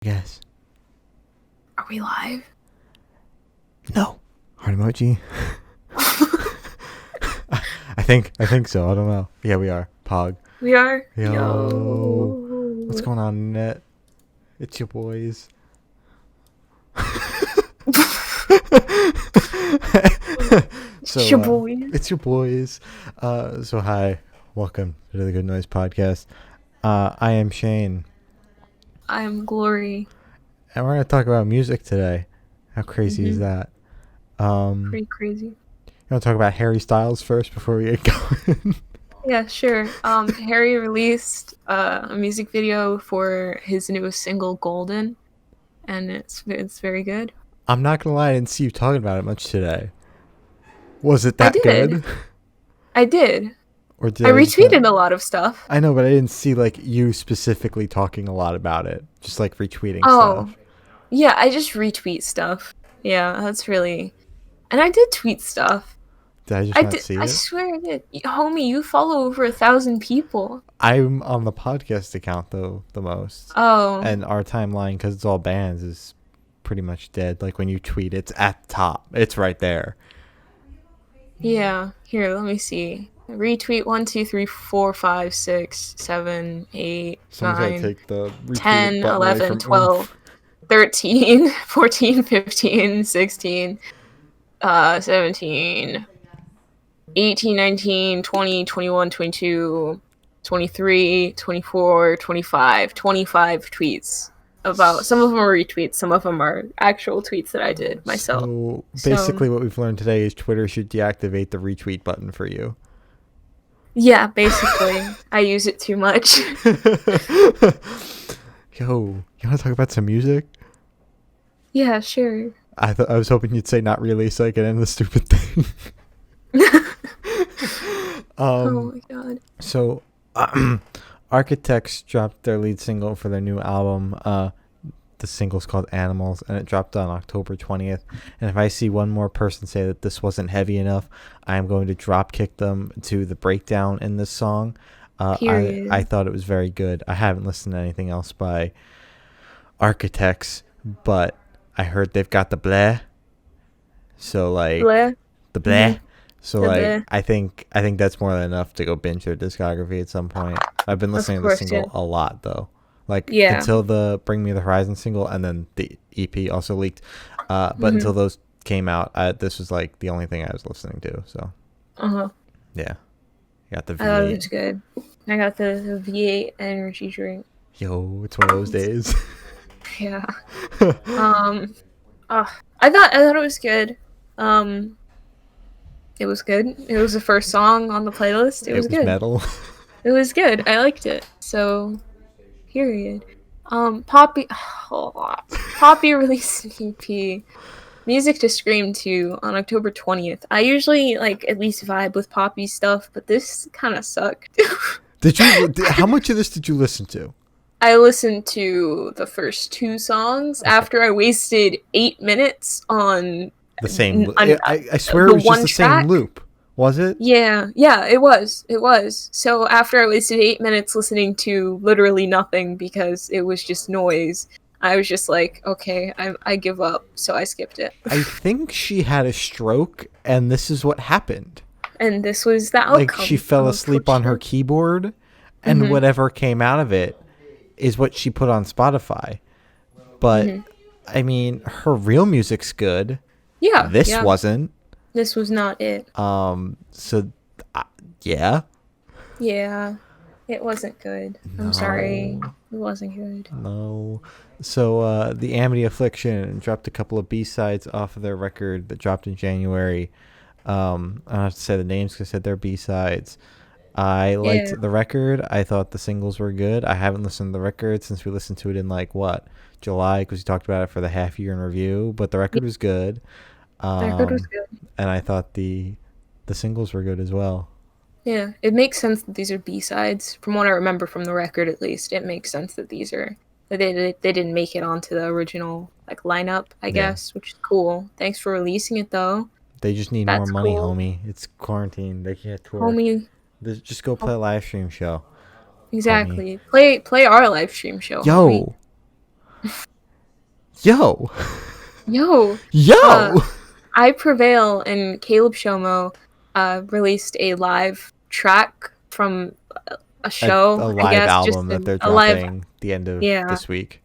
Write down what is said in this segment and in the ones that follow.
Yes. Are we live? No. Heart emoji. I think so. I don't know. Yeah, we are. Pog. We are? Yo. What's Yo. going on, Net? It's your boys. It's your boy. It's your boys. So hi. Welcome to the Good Noise Podcast. I am Shane. I am Glory. And we're going to talk about music today. How crazy is that? Pretty crazy. You want to talk about Harry Styles first before we get going? Yeah, sure. Harry released a music video for his newest single, Golden, and it's very good. I'm not going to lie, I didn't see you talking about it much today. Was it I that did. good? I did. Or did I retweeted a lot of stuff. I know, but I didn't see like you specifically talking a lot about it. Just like retweeting stuff. Yeah, I just retweet stuff. Yeah, that's really... And I did tweet stuff. Did I just not see I it? swear I did. Homie, you follow over 1,000 people. I'm on the podcast account though the most. Oh. And our timeline, because it's all bands, is pretty much dead. Like when you tweet, it's at the top. It's right there. Yeah. Here, let me see. Retweet 1, 2, 3, 4, 5, 6, 7, 8, Someone's got to 9, take the retweet 10, button away 11, from 12, 13, 14, 15, 16, 17, 18, 19, 20, 21, 22, 23, 24, 25. 25 tweets. About some of them are retweets, some of them are actual tweets that I did myself. So basically what we've learned today is Twitter should deactivate the retweet button for you. Yeah, basically. I use it too much. Yo, you want to talk about some music? Yeah, sure. I was hoping you'd say not really so I could end the stupid thing. Oh my god. So, Architects dropped their lead single for their new album. The single's called Animals, and it dropped on October 20th. And if I see one more person say that this wasn't heavy enough, I am going to drop kick them to the breakdown in this song. I thought it was very good. I haven't listened to anything else by Architects, but I heard they've got the bleh. So like Bleh. the bleh. Mm-hmm. So The like bleh. I think that's more than enough to go binge their discography at some point. I've been listening to the single a lot though. Like until the Bring Me the Horizon single, and then the EP also leaked. But until those came out, this was like the only thing I was listening to. So yeah, I got the V8. I thought it was good. I got the V8 energy drink. Yo, it's one of those days. Yeah. I thought it was good. It was good. It was the first song on the playlist. It was good. Metal. It was good. I liked it. So, period. Poppy released an EP, Music to Scream To, on October 20th. I usually at least vibe with Poppy stuff, but this kind of sucked. How much of this did you listen to? I listened to the first 2 songs after I wasted 8 minutes on the same. I swear it was just the same loop. Was it? Yeah, it was. So after I wasted 8 minutes listening to literally nothing because it was just noise, I was just like, okay, I give up. So I skipped it. I think she had a stroke, and this is what happened. And this was the outcome. Like she fell asleep on her keyboard, and whatever came out of it is what she put on Spotify. But I mean, her real music's good. Yeah. This wasn't. This was not it. So, yeah. Yeah. It wasn't good. I'm sorry. It wasn't good. No. So, the Amity Affliction dropped a couple of B-sides off of their record that dropped in January. I don't have to say the names because I said they're B-sides. I liked the record. I thought the singles were good. I haven't listened to the record since we listened to it in July, because we talked about it for the half year in review, but the record was good. The record was good. And I thought the singles were good as well. Yeah, it makes sense that these are B-sides. From what I remember from the record, at least, it makes sense that these are... They didn't make it onto the original lineup, I guess, which is cool. Thanks for releasing it, though. They just need more money, homie. It's quarantine. They can't tour. Homie. Just go play a live stream show. Exactly. Homie. Play our live stream show. Yo. Homie. Yo, Yo, uh, yo. I Prevail and Caleb Shomo released a live track from a A show, I live guess, just album that they're a live, dropping the end of yeah. this week.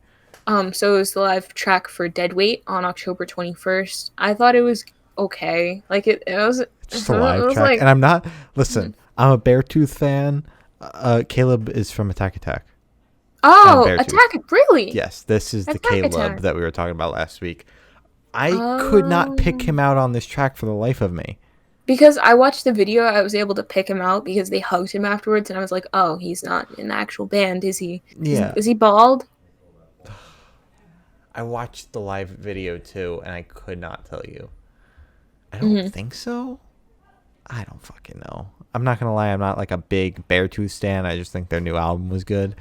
So it was the live track for Deadweight on October 21st. I thought it was okay. Like Just a live it was track, like, and I'm not. Listen, I'm a Beartooth fan. Caleb is from Attack Attack. I'm oh, Beartooth. Attack, really? Yes, this is the Attack Caleb Attack. that we were talking about last week. I could not pick him Um, out on this track for the life of me. because I watched the video, I was able to pick him out because they hugged him afterwards, and I was like, oh, he's not in the actual band, is he? Yeah, Is he bald? I watched the live video too, and I could not tell you. I don't Mm-hmm. think so. I don't fucking know. I'm not gonna lie. I'm not like a big Beartooth stan. I just think their new album was good.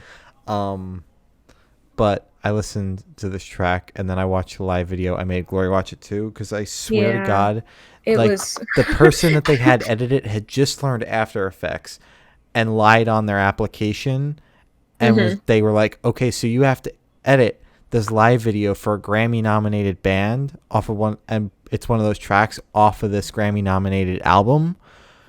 But I listened to this track and then I watched the live video. I made Glory watch it too because I swear to Yeah, God, it like was. the person that they had edit it had just learned After Effects and lied on their application, and Mm-hmm. they were like, "Okay, so you have to edit this live video for a Grammy-nominated band off of one, and it's one of those tracks off of this Grammy-nominated album,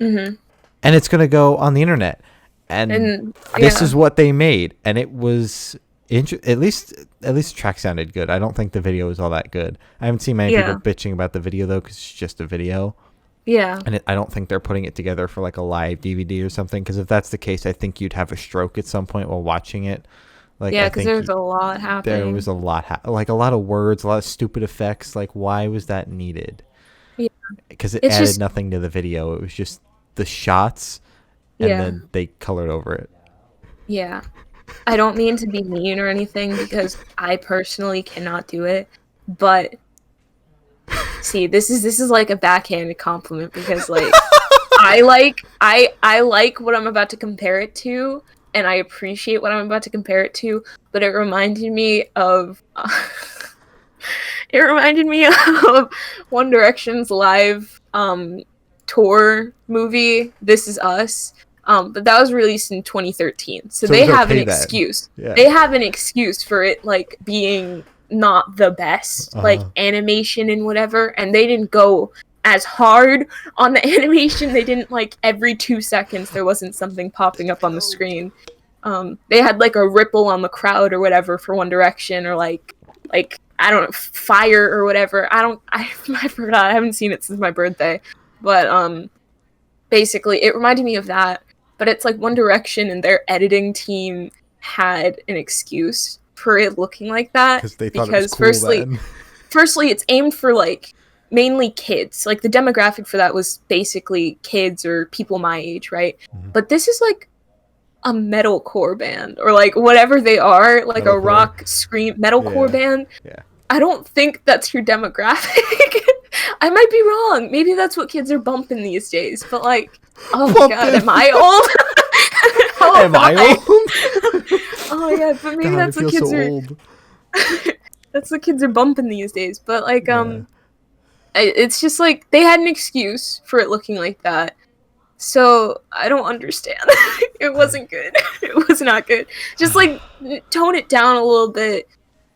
Mm-hmm. and it's gonna go on the internet." And And this yeah, is what they made, and it was at least the track sounded good. I don't think the video was all that good. I haven't seen many yeah, people bitching about the video though, because it's just a video, yeah, and I don't think they're putting it together for like a live DVD or something. Because if that's the case, I think you'd have a stroke at some point while watching it. Like yeah. I Because think there's a lot there happening. was a lot, like a lot of words, a lot of stupid effects. Like why was that needed? Yeah. Because it It's added just, nothing to the video. It was just the shots, and yeah, then they colored over it. yeah. I don't mean to be mean or anything because I personally cannot do it, but see, this is like a backhanded compliment because like I like what I'm about to compare it to, and I appreciate what I'm about to compare it to, but it reminded me of it reminded me of One Direction's live tour movie, This Is Us. But that was released in 2013, so So it they was have an okay then. excuse. Yeah. They have an excuse for it like being not the best, like Uh-huh. animation and whatever, and they didn't go as hard on the animation. They didn't like every 2 seconds there wasn't something popping up on the screen. They had like a ripple on the crowd or whatever for One Direction, or like I don't know, fire or whatever. I forgot. I haven't seen it since my birthday, but basically it reminded me of that. But it's like One Direction and their editing team had an excuse for it looking like that Because they thought it was because cool then. firstly it's aimed for like mainly kids. Like the demographic for that was basically kids or people my age, right? Mhm. But this is like a metalcore band or like whatever they are, like a Metalcore. rock scream metalcore Yeah. band. Yeah. I don't think that's your demographic. I might be wrong. Maybe that's what kids are bumping these days. But like, oh my god, Bumping. am I old? How Am I old? Oh my god, but maybe God, that's I what feel kids so are. old. That's what kids are bumping these days. But like, Yeah. it's just like they had an excuse for it looking like that. So I don't understand. It wasn't good. It was not good. Just like tone it down a little bit.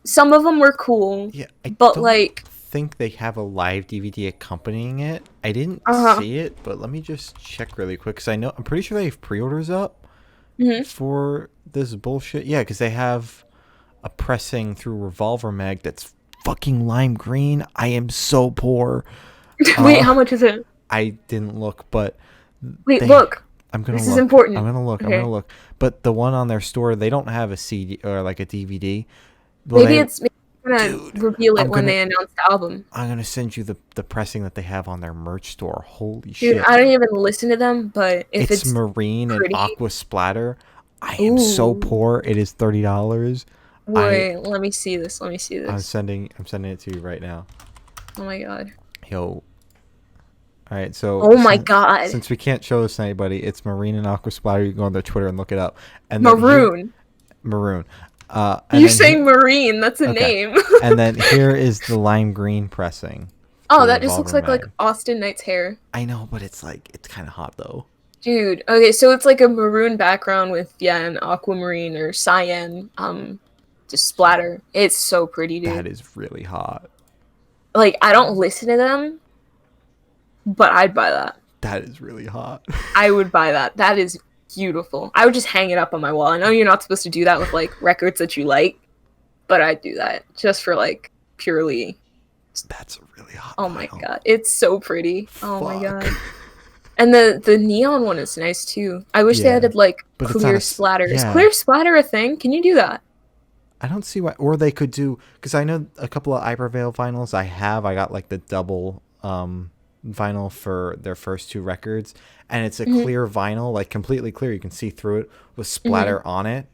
Some of them were cool, Yeah, I but don't like, think they have a live DVD accompanying it. I didn't uh-huh. see it, but let me just check really quick because I'm pretty sure they have pre-orders up Mhm. for this bullshit. Yeah, because they have a pressing through Revolver Mag that's fucking lime green. I am so poor. Wait, how much is it? I didn't look, but Wait, they- look. I'm gonna This look. is important. I'm gonna look. I'm Okay. gonna look. But the one on their store, they don't have a CD or like a DVD. Well, Maybe they, it's gonna Dude, reveal it I'm when gonna- they announce the album. I'm gonna send you the pressing that they have on their merch store. Holy Dude, shit! I don't even listen to them, but if It's it's marine pretty- and aqua splatter. I am so Ooh. poor. It is $30. Wait, let me see this. Let me see I'm this. sending it to you right now. Oh my god. Yo. All right, so Oh my god. since we can't show this to anybody, it's marine and aqua splatter. You can go on their Twitter and look it up. And then Maroon. maroon. And You're then saying marine. That's a Okay. name. and then here is the lime green pressing. Oh, for that just looks Revolver like Mag. Austin Knight's hair. I know, but it's kind of hot though. Dude, okay, so it's like a maroon background with an aquamarine or cyan just splatter. It's so pretty, dude. That is really hot. Like, I don't listen to them, but I'd buy that. That is really hot. I would buy that. That is beautiful. I would just hang it up on my wall. I know you're not supposed to do that with, like, records that you like, but I'd do that just for, like, purely... That's a really hot Oh my vinyl. god, it's so pretty. Oh my Fuck. god. And the neon one is nice too. I wish they Yeah, added like but it's clear not splatter. Is yeah. clear splatter a thing? Can you do that? I don't see why. Or they could do, because I know a couple of Ibervale vinyls I got like the double vinyl for their first 2 records, and it's a clear vinyl, like completely clear. You can see through it with splatter on it.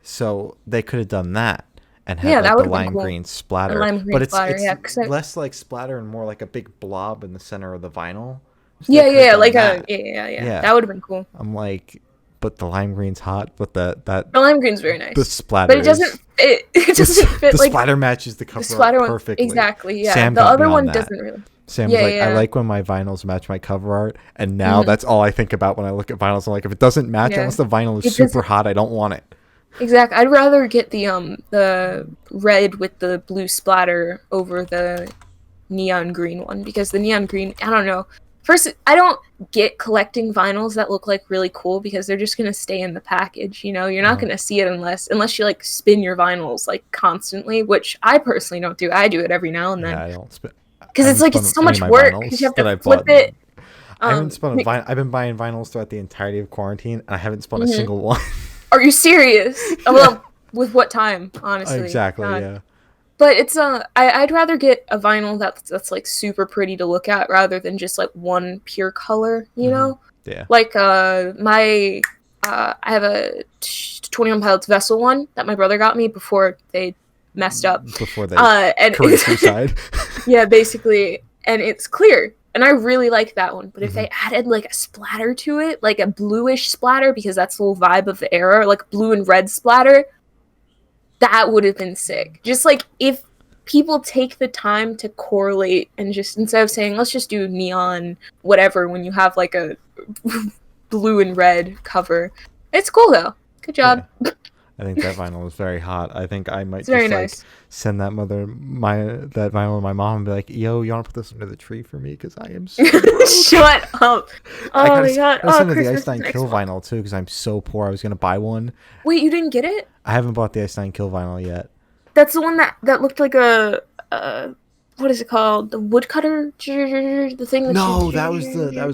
So they could have done that and had that like the would've been lime cool. green splatter. The lime green but it's splatter, yeah, 'cause less like splatter and more like a big blob in the center of the vinyl. So Yeah, they could've done like that. yeah. That would have been cool. I'm like, but the lime green's hot, but that The lime green's very nice. the splatter, But it doesn't it doesn't fit the like splatter matches the cover the splatter art one perfectly. exactly, yeah. Sam The got me other on one that. doesn't really. Sam was Yeah, like, I yeah. like when my vinyls match my cover art, and now that's all I think about when I look at vinyls. I'm like, if it doesn't match, Yeah. unless the vinyl It is super doesn't- hot, I don't want it. Exactly. I'd rather get the red with the blue splatter over the neon green one, because the neon green, I don't know. First, I don't get collecting vinyls that look like really cool because they're just gonna stay in the package. You know, you're not gonna see it unless you like spin your vinyls like constantly, which I personally don't do. I do it every now and Yeah, then I don't spin. because it's like it's so much work because you have to flip it. I haven't spun a vinyl. I've been buying vinyls throughout the entirety of quarantine, and I haven't spun a single one. Are you serious? Well, with what time, honestly? Exactly. God. Yeah. But it's I'd rather get a vinyl that's like super pretty to look at rather than just like one pure color, you know? Yeah. Like I have a 21 Pilots Vessel one that my brother got me before they messed up. Before they and commit suicide. yeah, basically, and it's clear. And I really like that one. But if they added like a splatter to it, like a bluish splatter, because that's the whole vibe of the era, like blue and red splatter, that would have been sick. Just like if people take the time to correlate and just instead of saying let's just do neon whatever when you have like a blue and red cover. It's cool though. Good job. Yeah. I think that vinyl is very hot. I think I might It's very just like nice. send that vinyl to my mom and be like, "Yo, you want to put this under the tree for me? Because I am so Shut up. Oh my god. I sent her the Christmas Ice Nine next Kill month. vinyl too because I'm so poor. I was gonna buy one. Wait, you didn't get it? I haven't bought the Ice Nine Kill vinyl yet. That's the one that looked like a what is it called? The woodcutter? The thing that No, that was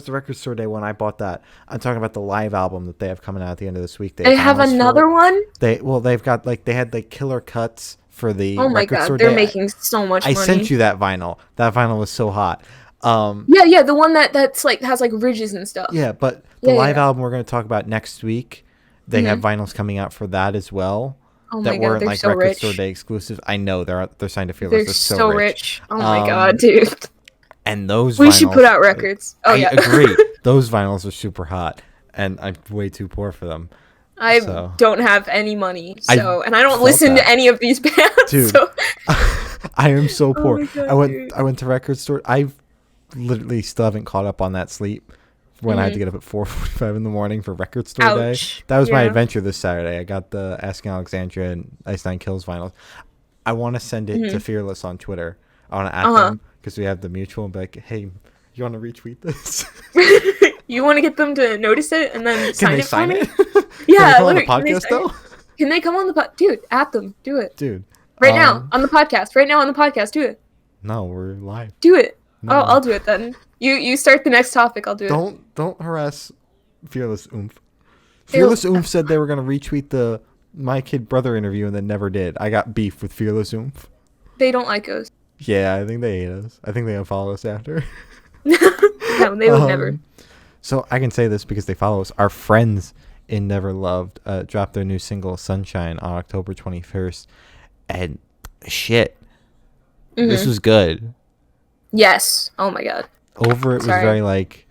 the record store day when I bought that. I'm talking about the live album that they have coming out at the end of this week. They have another one? They've got like they had like killer cuts for the Oh my record god, store they're day. making so much I money. sent you that vinyl. That vinyl was so hot. Yeah, the one that's like has like ridges and stuff. Yeah, but the Yeah, live yeah. album we're going to talk about next week, they have vinyls coming out for that as well. Oh my That god, weren't they're like so record rich. store day exclusives. I know they're signed to Fearless. They're so rich. Oh my god, dude. And those We vinyls, should put out records. Oh I yeah. agree. Those vinyls are super hot, and I'm way too poor for them. I So. don't have any money, so and I don't felt listen that. to any of these bands. Dude. So. I am so poor. my God, dude. I went to record store. I literally still haven't caught up on that sleep when I had to get up at 4:45 in the morning for record store Ouch. day. That was my Yeah. adventure this Saturday. I got the Asking Alexandria and Ice Nine Kills vinyls. I want to send it to Fearless on Twitter. I want to add them because we have the mutual and be like, hey, you want to retweet this? You want to get them to notice it and then Can sign they it for sign me? it? Yeah, Can they come on the literally, can they podcast sign though? it? Can they come on the dude? At them, do it Dude. right now on the podcast. Right now on the podcast, do it. No, we're live. Do it. No. Oh, I'll do it then. You start the next topic. I'll do it. Don't harass Fearless Oomph. Fearless Oomph said they were gonna retweet the My Kid Brother interview and then never did. I got beef with Fearless Oomph. They don't like us. Yeah, I think they hate us. I think they unfollow us after. No, they would never. So I can say this because they follow us. Our friends in Never Loved dropped their new single Sunshine on October 21st, and shit, this was good. Yes. Oh my god. Over it was Sorry. very like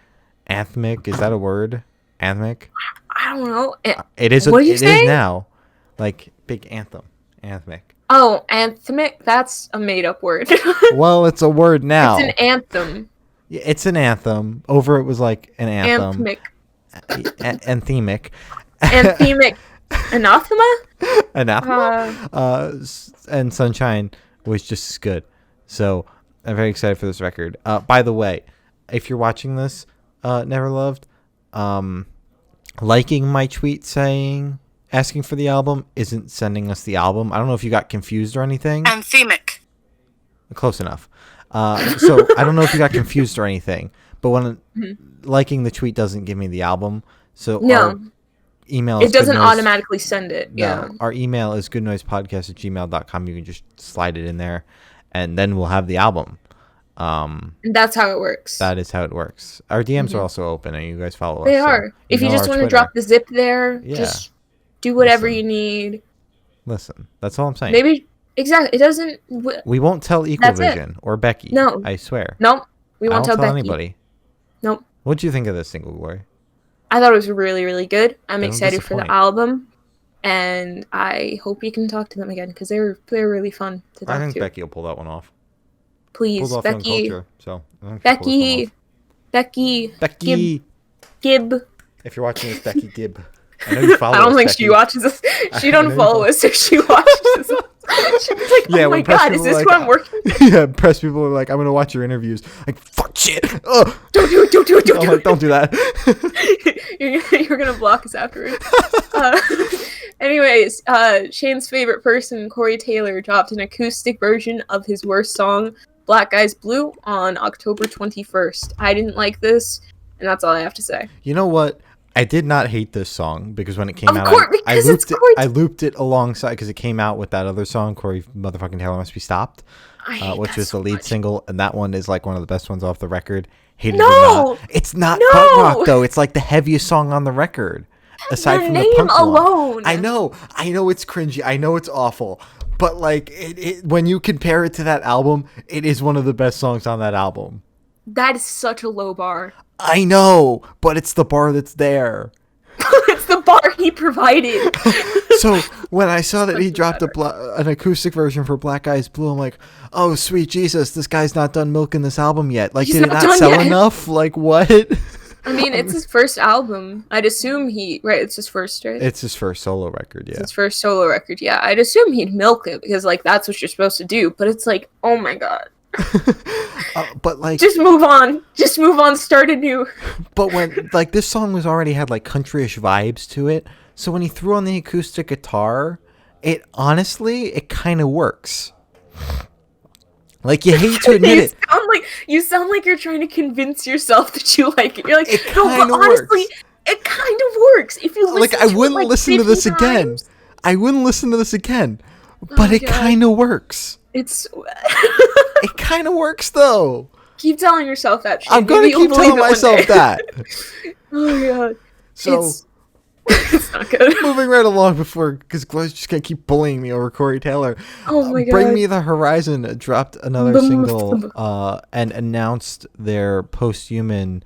anthemic. Is that a word? Anthemic. I don't know. It is. What are you it saying? is now. Like big anthem. Anthemic. Oh, anthemic. That's a made-up word. Well, it's a word now. It's an anthem. Yeah, it's an anthem. Over it was like an anthem. Anthemic. Anthemic. Anthemic. Anathema? Anathema. And Sunshine was just as good. So I'm very excited for this record. By the way, if you're watching this, Never Loved, liking my tweet asking for the album isn't sending us the album. I don't know if you got confused or anything. Anthemic. Close enough. So I don't know if you got confused or anything, but when liking the tweet doesn't give me the album. So our email is it doesn't automatically send it. Yeah. Our email is goodnoisepodcast@gmail.com. You can just slide it in there, and then we'll have the album. And that's how it works. That is how it works. Our DMs are also open, and you guys follow us. They are. If you just want to drop the zip there, just do whatever you need. Listen, that's all I'm saying. Maybe exactly. It doesn't. We won't tell Equalvision or Becky. No, I swear. Nope. We won't tell Becky. Anybody. Nope. What do you think of this single, Glory? I thought it was really, really good. I'm excited for the album, and I hope you can talk to them again because they're really fun to talk to. I think Becky will pull that one off. Please, Becky. Culture, so Becky. Gibb. If you're watching this, Becky Gibb. I know you follow us. I don't think she watches us. She don't follow us, so she watches us. She's like, oh my god, is this who I'm working with? Yeah, press people are like, I'm going to watch your interviews. Like, fuck shit. Ugh. Don't do it. Don't do that. You're going to block us afterwards. Anyways, Shane's favorite person, Corey Taylor, dropped an acoustic version of his worst song, Black Guys Blue, on October 21st. I didn't like this, and that's all I have to say. You know what? I did not hate this song because when it came out, I looped it alongside because it came out with that other song, Corey motherfucking Taylor Must Be Stopped, which was the lead single, and that one is like one of the best ones off the record. Hated it or not. It's not butt rock though. It's like the heaviest song on the record, aside from the punk alone. I know it's cringy. I know it's awful. But like when you compare it to that album, it is one of the best songs on that album. That is such a low bar. I know, but it's the bar that's there. It's the bar he provided. So when I saw that he dropped an acoustic version for Black Eyes Blue, I'm like, oh, sweet Jesus, this guy's not done milking this album yet. Like, did it not sell enough? Like, what? I mean, it's his first album. I'd assume it's his first, right? It's his first solo record, yeah. It's his first solo record, yeah. I'd assume he'd milk it because, like, that's what you're supposed to do. But it's like, oh my god. But like, just move on, start anew. But when like this song was already had like countryish vibes to it, so when he threw on the acoustic guitar, it kind of works. Like, you hate to admit it. You sound like you're trying to convince yourself that you like it. You're like, no, but honestly, it kind of works. If you listen I wouldn't listen to this again. I wouldn't listen to this again. But it kind of works. It kind of works, though. Keep telling yourself that shit. I'm going to keep telling myself that. Oh, my God. So, it's not good. Moving right along because Glow's just going to keep bullying me over Corey Taylor. Oh, my God. Bring Me the Horizon dropped another single and announced their Posthuman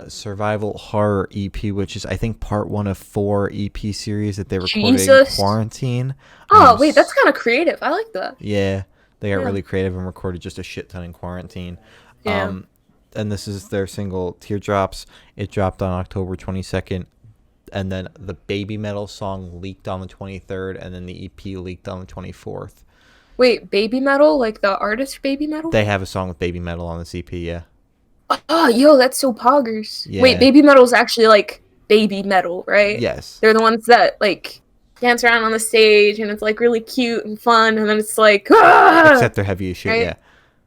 survival horror EP, which is, I think, part 1 of 4 EP series that they recorded in quarantine. Oh, wait, that's kind of creative. I like that. Yeah. They got really creative and recorded just a shit ton in quarantine. Yeah. And this is their single, Teardrops. It dropped on October 22nd. And then the Baby Metal song leaked on the 23rd. And then the EP leaked on the 24th. Wait, Baby Metal? Like the artist Baby Metal? They have a song with Baby Metal on this EP, yeah. Oh, yo, that's so poggers. Yeah. Wait, Baby Metal's actually like Baby Metal, right? Yes. They're the ones that like dance around on the stage and it's like really cute and fun, and then it's like except they're heavy as shit, right?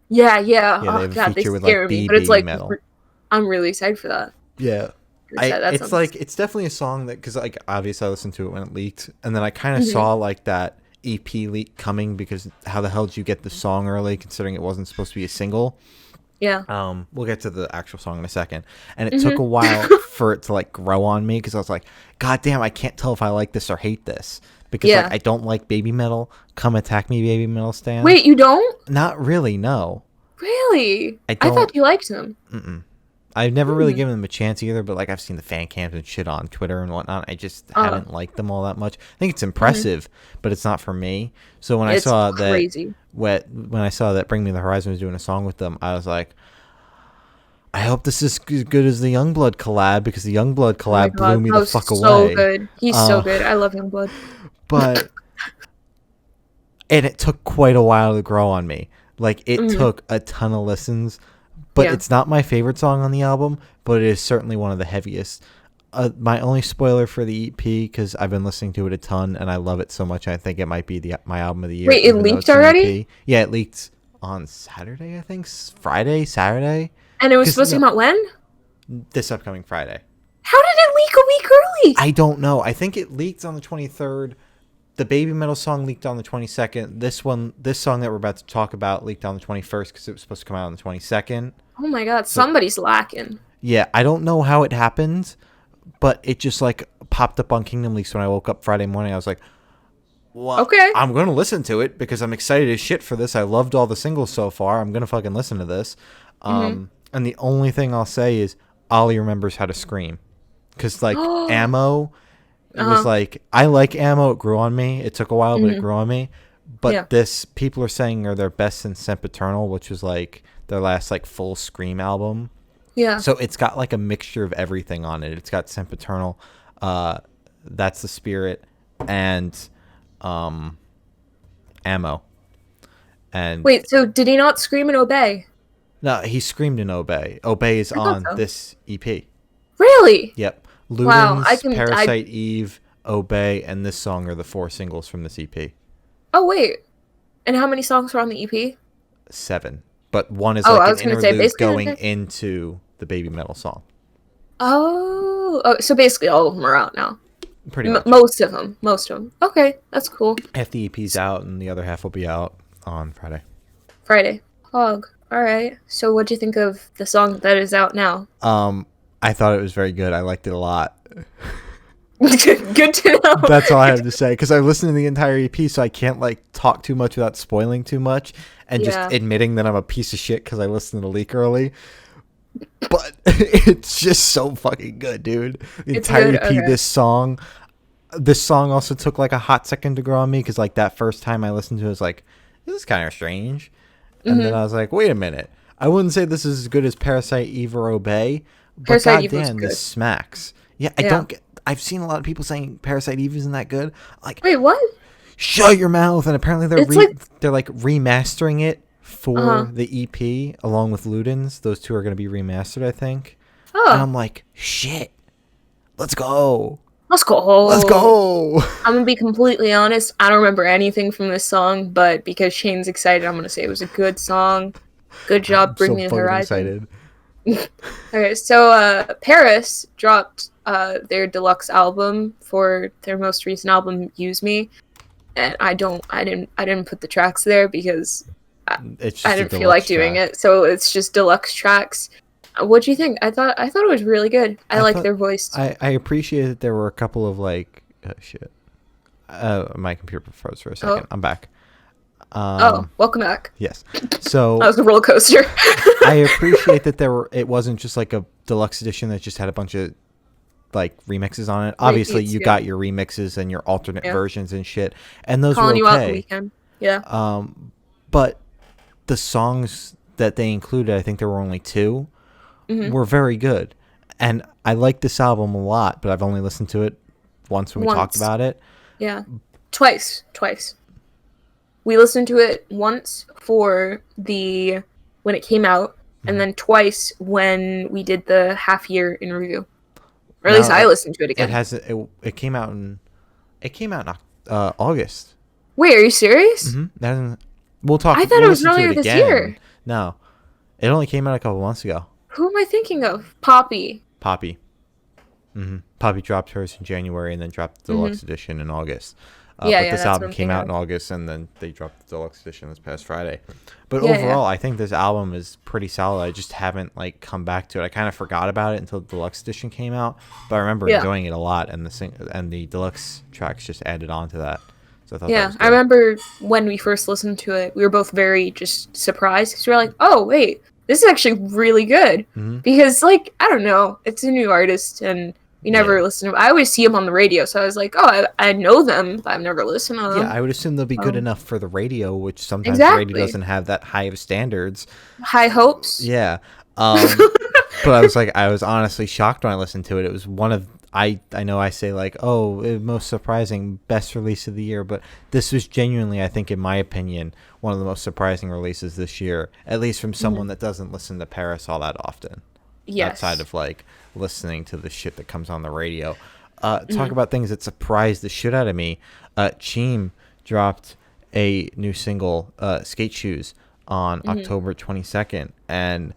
Yeah. They Oh have god, a they feature with scare like me. But it's like metal. I'm really excited for that. Yeah. It's definitely a song that, because like obviously I listened to it when it leaked, and then I kind of saw like that EP leak coming, because how the hell did you get the song early considering it wasn't supposed to be a single? Yeah. We'll get to the actual song in a second. And it took a while for it to like grow on me, because I was like, God damn, I can't tell if I like this or hate this. Because like I don't like Baby Metal. Come attack me, Baby Metal stan. Wait, you don't? Not really, no. Really? I thought you liked them. Mm-mm. I've never really given them a chance either, but like I've seen the fan cams and shit on Twitter and whatnot. I just haven't liked them all that much. I think it's impressive, but it's not for me. So when I saw that Bring Me the Horizon was doing a song with them, I was like, I hope this is as good as the Youngblood collab, because the Youngblood Oh my collab blew god, me that the was fuck so away. good. He's so good. I love Youngblood. But and it took quite a while to grow on me. Like, it Hmm. took a ton of listens, but Yeah. it's not my favorite song on the album, but it is certainly one of the heaviest. My only spoiler for the EP, because I've been listening to it a ton and I love it so much, I think it might be my album of the year, Wait, it even though leaked it's an already? EP. Yeah, it leaked on Saturday, I think. Friday, Saturday. And it was Because supposed to no, come out when? this upcoming Friday. How did it leak a week early? I don't know. I think it leaked on the 23rd. The Baby Metal song leaked on the 22nd. This song that we're about to talk about leaked on the 21st because it was supposed to come out on the 22nd. Oh my god, So, somebody's lacking. yeah, I don't know how it happened, but it just like popped up on Kingdom Leaks when I woke up Friday morning. I was like, well, Okay. I'm going to listen to it because I'm excited as shit for this. I loved all the singles so far. I'm going to fucking listen to this. Mm-hmm. And the only thing I'll say is Ollie remembers how to scream. Because, like, Ammo, it was Uh-huh. like, I like Ammo. It grew on me. It took a while, but it Mm-hmm. grew on me. Yeah. But this, people are saying, are their best since Sempiternal, which was, like, their last, like, full Scream album. Yeah. So it's got, like, a mixture of everything on it. It's got Sempiternal, That's the Spirit, and Ammo. And Wait, so did he not scream and obey? no, he screamed in Obey. Obey is I thought on so. this EP. Really? Yep. Wow. Ludens, I Parasite Eve, Obey, and this song are the 4 singles from this EP. Oh wait. And how many songs were on the EP? 7. But one is Oh, like I an was gonna say interlude basically going into the Baby Metal song. Oh, so basically all of them are out now. Pretty much. Most of them. Most of them. Okay, that's cool. Half the EP's out and the other half will be out on Friday. Friday. Hog. All right. So what'd you think of the song that is out now? I thought it was very good. I liked it a lot. Good to know. That's all I have to say, because I listened to the entire EP, so I can't like talk too much without spoiling too much and Yeah. just admitting that I'm a piece of shit because I listened to the leak early. But it's just so fucking good, dude. The It's entire good? EP, Okay. this song also took like a hot second to grow on me, because like that first time I listened to it, I was like, this is kind of strange. And then I was like, wait a minute. I wouldn't say this is as good as Parasite Eve or Obey, but Parasite Eve was goddamn, good. this smacks. Yeah, I Yeah. don't get. I've seen a lot of people saying Parasite Eve isn't that good. Like, Wait, what? shut your mouth! And apparently It's like they're like remastering it for Uh-huh. the EP along with Ludens. Those two are going to be remastered, I think. And Oh, I'm like, shit, let's go, let's go. let's go. I'm gonna be completely honest. I don't remember anything from this song, but because Shane's excited, I'm gonna say it was a good song. Good job I'm bringing so me the fucking horizon. excited. Okay, so Paris dropped their deluxe album for their most recent album, Use Me, and I didn't put the tracks there because It's just I a didn't feel like deluxe doing track. it. So it's just deluxe tracks. What'd you think? I thought it was really good. I like thought- their voice. I appreciate that there were a couple of like, oh shit. My computer froze for a second. Oh. I'm back. Oh, welcome back. Yes. So That was a roller coaster. I appreciate that it wasn't just like a deluxe edition that just had a bunch of like remixes on it. Obviously, Repeats, you yeah. got your remixes and your alternate Yeah. versions and shit, and those Calling were you out the okay. weekend. Yeah. But the songs that they included, I think there were only 2, were very good, and I like this album a lot. But I've only listened to it once when we talked Once. about it. Yeah. Twice. We listened to it once for when it came out, and then twice when we did the half year in review. Or at least No, I listened to it It again. has it came out in August. Wait, are you serious? We'll talk. I thought it we'll was listen to earlier it this again. year. No, it only came out a couple months ago. Who am I thinking of? Poppy. Poppy. Poppy dropped hers in January and then dropped the deluxe edition in August. Yeah, but yeah, this that's album what I'm came out in thinking August, and then they dropped the deluxe edition this past Friday. But Yeah, overall, I think this album is pretty solid. I just haven't like come back to it. I kind of forgot about it until the deluxe edition came out, but I remember Yeah. enjoying it a lot, and the deluxe tracks just added on to that. So I thought that Yeah, was I good. remember when we first listened to it, we were both very just surprised because we were like, "Oh, wait, this is actually really good." Mhm. Because, like, I don't know, it's a new artist, and we never Yeah. listen to. I always see them on the radio, so I was like, "Oh, I know them, but I've never listened to them." Yeah, I would assume they'll be good Um, enough for the radio, which sometimes the radio Exactly. doesn't have that high of standards. High hopes. Yeah. But I was honestly shocked when I listened to it. It was one of I know I say like, oh, most surprising, best release of the year, but this was genuinely, I think, in my opinion, one of the most surprising releases this year, at least from someone that doesn't listen to Paris all that often. Yes. Outside of like listening to the shit that comes on the radio. Talk about things that surprised the shit out of me. Cheem dropped a new single, Skate Shoes, on October 22nd, and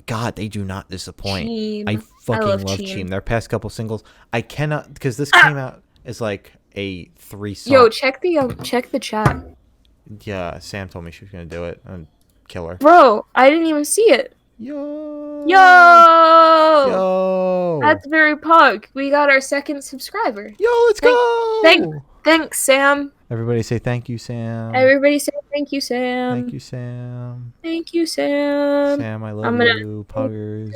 God, they do not disappoint. Cheem. I fucking love Cheem. Their past couple singles, I cannot, because this came out as like a 3-song. Yo, check the chat. Yeah, Sam told me she was gonna do it and kill her. Bro, I didn't even see it. Yo. That's very pug. We got our second subscriber. Yo, let's go. Thanks, Sam. Everybody say thank you, Sam. Everybody say thank you, Sam. Thank you, Sam. Thank you, Sam. Sam, I love you, puggers.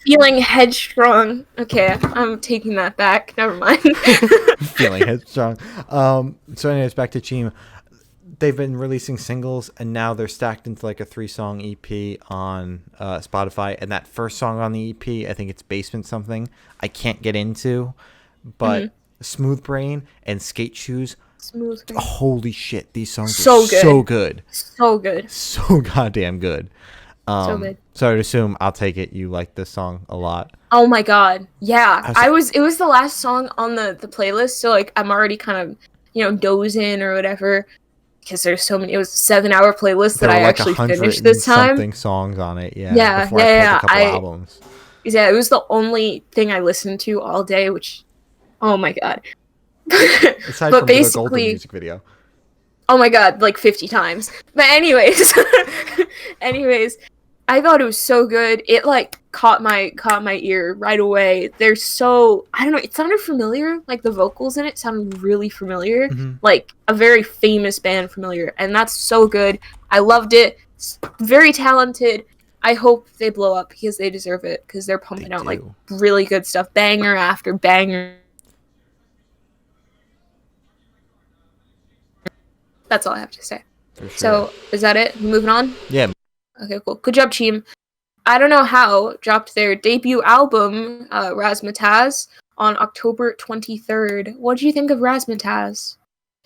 Feeling headstrong. Okay, I'm taking that back. Never mind. Feeling headstrong. So anyways, back to Cheem. They've been releasing singles, and now they're stacked into like a 3-song EP on Spotify. And that first song on the EP, I think it's Basement Something, I can't get into, but Smooth Brain and Skate Shoes. Smooth Brain. Holy shit, these songs so are so good. So good. So goddamn good. So good. So I'd assume, I'll take it, you like this song a lot. Oh my god. Yeah. It was the last song on the playlist, so like I'm already kind of, dozing or whatever. Because there's so many, it was a 7-hour playlist that I actually finished this time. Something songs on it, yeah. Yeah, before I played a couple albums. Yeah, it was the only thing I listened to all day, which, oh my god. Aside but from basically, the Golden music video. Oh my god, like 50 times. But anyways, I thought it was so good. It like caught my ear right away. They're so, I don't know, it sounded familiar. Like the vocals in it sounded really familiar. Like a very famous band familiar. And that's so good. I loved it. It's very talented. I hope they blow up because they deserve it. Because they're pumping out like really good stuff. Banger after banger. That's all I have to say. Sure. So, is that it? Moving on? Yeah. Okay, cool. Good job, Cheem. IDKHOW dropped their debut album, Razzmatazz, on October 23rd. What do you think of Razzmatazz,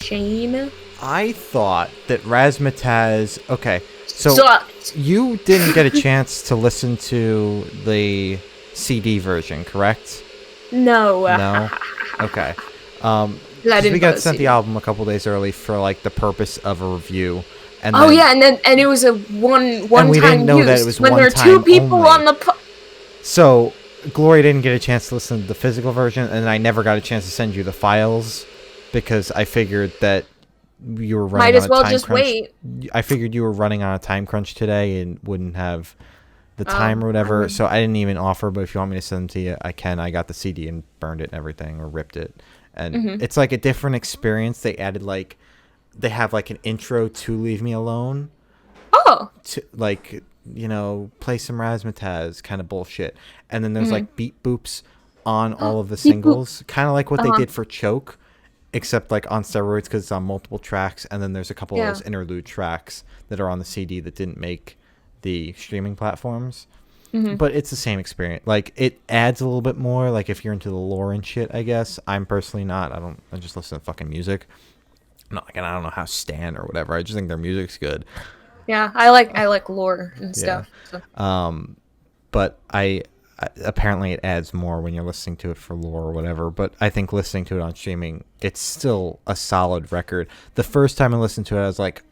Shane? I thought that Razzmatazz... Okay, so sucked. You didn't get a chance to listen to the CD version, correct? No. No? Okay. We got sent the album a couple days early for like the purpose of a review. And and it was a one time we didn't know that it was when there are 2 people only. On the So Gloria didn't get a chance to listen to the physical version, and I never got a chance to send you the files because I figured that you were running on a time crunch. Might as well just wait. I figured you were running on a time crunch today and wouldn't have the time or whatever, so I didn't even offer, but if you want me to send them to you, I can. I got the CD and burned it and everything, or ripped it. And it's like a different experience. They added like... They have like an intro to Leave Me Alone. Oh. To like, play some Razzmatazz kind of bullshit. And then there's like beat boops on all of the singles. Kind of like what they did for Choke, except like on steroids because it's on multiple tracks. And then there's a couple of those interlude tracks that are on the CD that didn't make the streaming platforms. But it's the same experience. Like, it adds a little bit more, like if you're into the lore and shit, I guess. I'm personally not. I just listen to fucking music. Not like, I don't know how Stan or whatever. I just think their music's good. Yeah, I like lore and stuff. So. But I apparently it adds more when you're listening to it for lore or whatever. But I think listening to it on streaming, it's still a solid record. The first time I listened to it, I was like,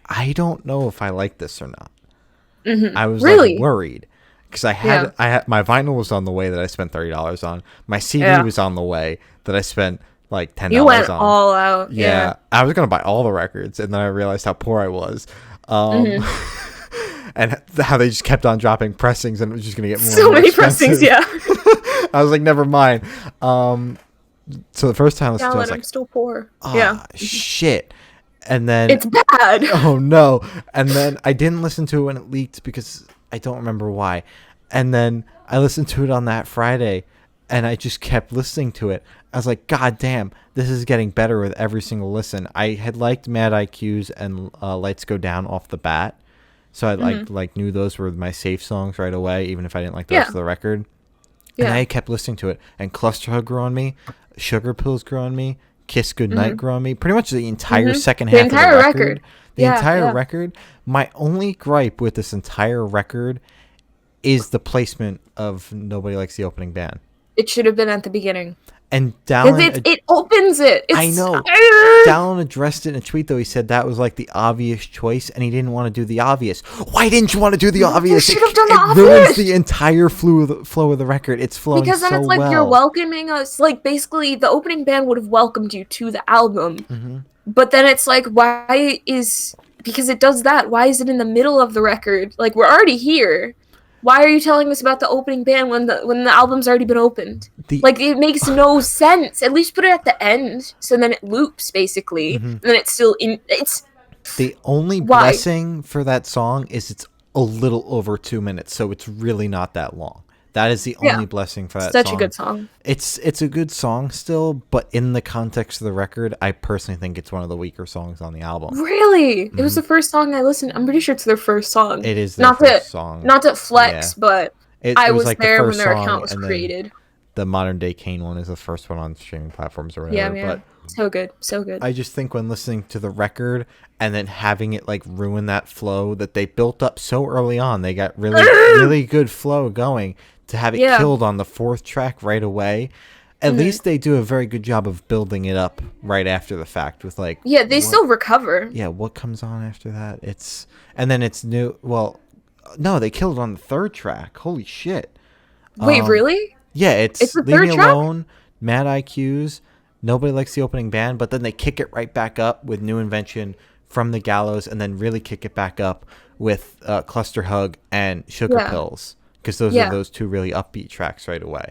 I don't know if I like this or not. I was like worried because I had my vinyl was on the way that I spent $30 on. My CD was on the way that I spent like $10 you went on. All out. Yeah, I was gonna buy all the records, and then I realized how poor I was, and how they just kept on dropping pressings, and it was just gonna get more. So many pressings, yeah. I was like, never mind. So the first time I listened to it, I was like, I'm still poor. Shit. And then it's bad. Oh no! And then I didn't listen to it when it leaked because I don't remember why. And then I listened to it on that Friday, and I just kept listening to it. I was like, God damn, this is getting better with every single listen. I had liked Mad IQs and Lights Go Down off the bat, So I Mhm. knew those were my safe songs right away, even if I didn't like the rest Yeah. of the record. And Yeah. I kept listening to it. And Cluster Hug grew on me, Sugar Pills grew on me, Kiss Goodnight Mhm. grew on me. Pretty much the entire Mhm. second The half of the entire record. record. The Yeah. entire Yeah. record. My only gripe with this entire record is the placement of Nobody Likes the Opening Band. It should have been at the beginning. And Because Dallin, it opens it. I It's know. Dallin addressed it in a tweet, though. He said that was like the obvious choice, and he didn't want to do the obvious. Why didn't you want to do the you obvious? should have done the It ruins obvious. the entire flow of the record. It's flowing Because then so it's like you're well. welcoming us. Like basically, the opening band would have welcomed you to the album, Mm-hmm. but then it's like, why is because it does that? Why is it in the middle of the record? Like we're already here. Why are you telling us about the opening band when the album's already been opened? The Like it makes no sense. At least put it at the end, so then it loops basically, mm-hmm. and then it's still in. It's The only why? blessing for that song is it's a little over 2 minutes, so it's really not that long. That is the Yeah, only blessing for that such a song. good song. It's a good song still, but in the context of the record, I personally think it's one of the weaker songs on the album. Really, it was Mm-hmm. the first song I listened. I'm pretty sure it's their first song. It is their Not to first song. not to Yeah. flex, but It I was was like the there when first their song, account was and then created. the modern day Kane one is the first one on streaming platforms or Yeah, whatever. But man, so good, so good. I just think when listening to the record and then having it like ruin that flow that they built up so early on, they got really good flow going, to have it Yeah. killed on the fourth track right away. At least they do a very good job of building it up right after the fact with like Yeah, they still recover. what comes on after that. And then it's new. Well, no, they killed it on the third track. Holy shit. Wait, really? Yeah, It's it's the Leave Me third track? Alone, Mad IQs, Nobody Likes the Opening Band, but then they kick it right back up with New Invention, From the Gallows, and then really kick it back up with Cluster Hug and Sugar Yeah. Pills, because those are Yeah. those two really upbeat tracks right away.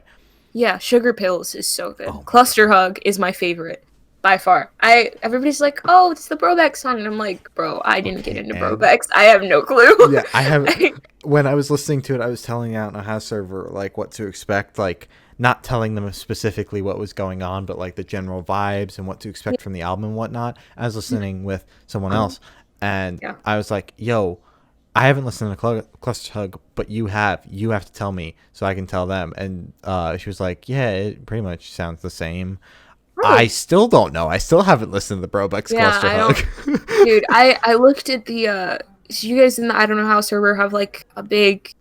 Yeah, Sugar Pills is so good. Oh. Cluster Hug is my favorite by far. Everybody's like, "Oh, it's the Brobeck song," and I'm like, "Bro, I didn't get into and- Brobecks. I have no clue." Yeah, I have. When I was listening to it, I was telling out on a house server like what to expect, like not telling them specifically what was going on, but like the general vibes and what to expect from the album and whatnot. I was listening with someone else, and Yeah. I was like, "Yo, I haven't listened to Cluster Hug, but you have. You have to tell me so I can tell them." And she was like, "Yeah, it pretty much sounds the same." Really? I still don't know. I still haven't listened to the Brobeck's Cluster I Hug. Dude, I looked at the so you guys in the I don't know how server have like a big,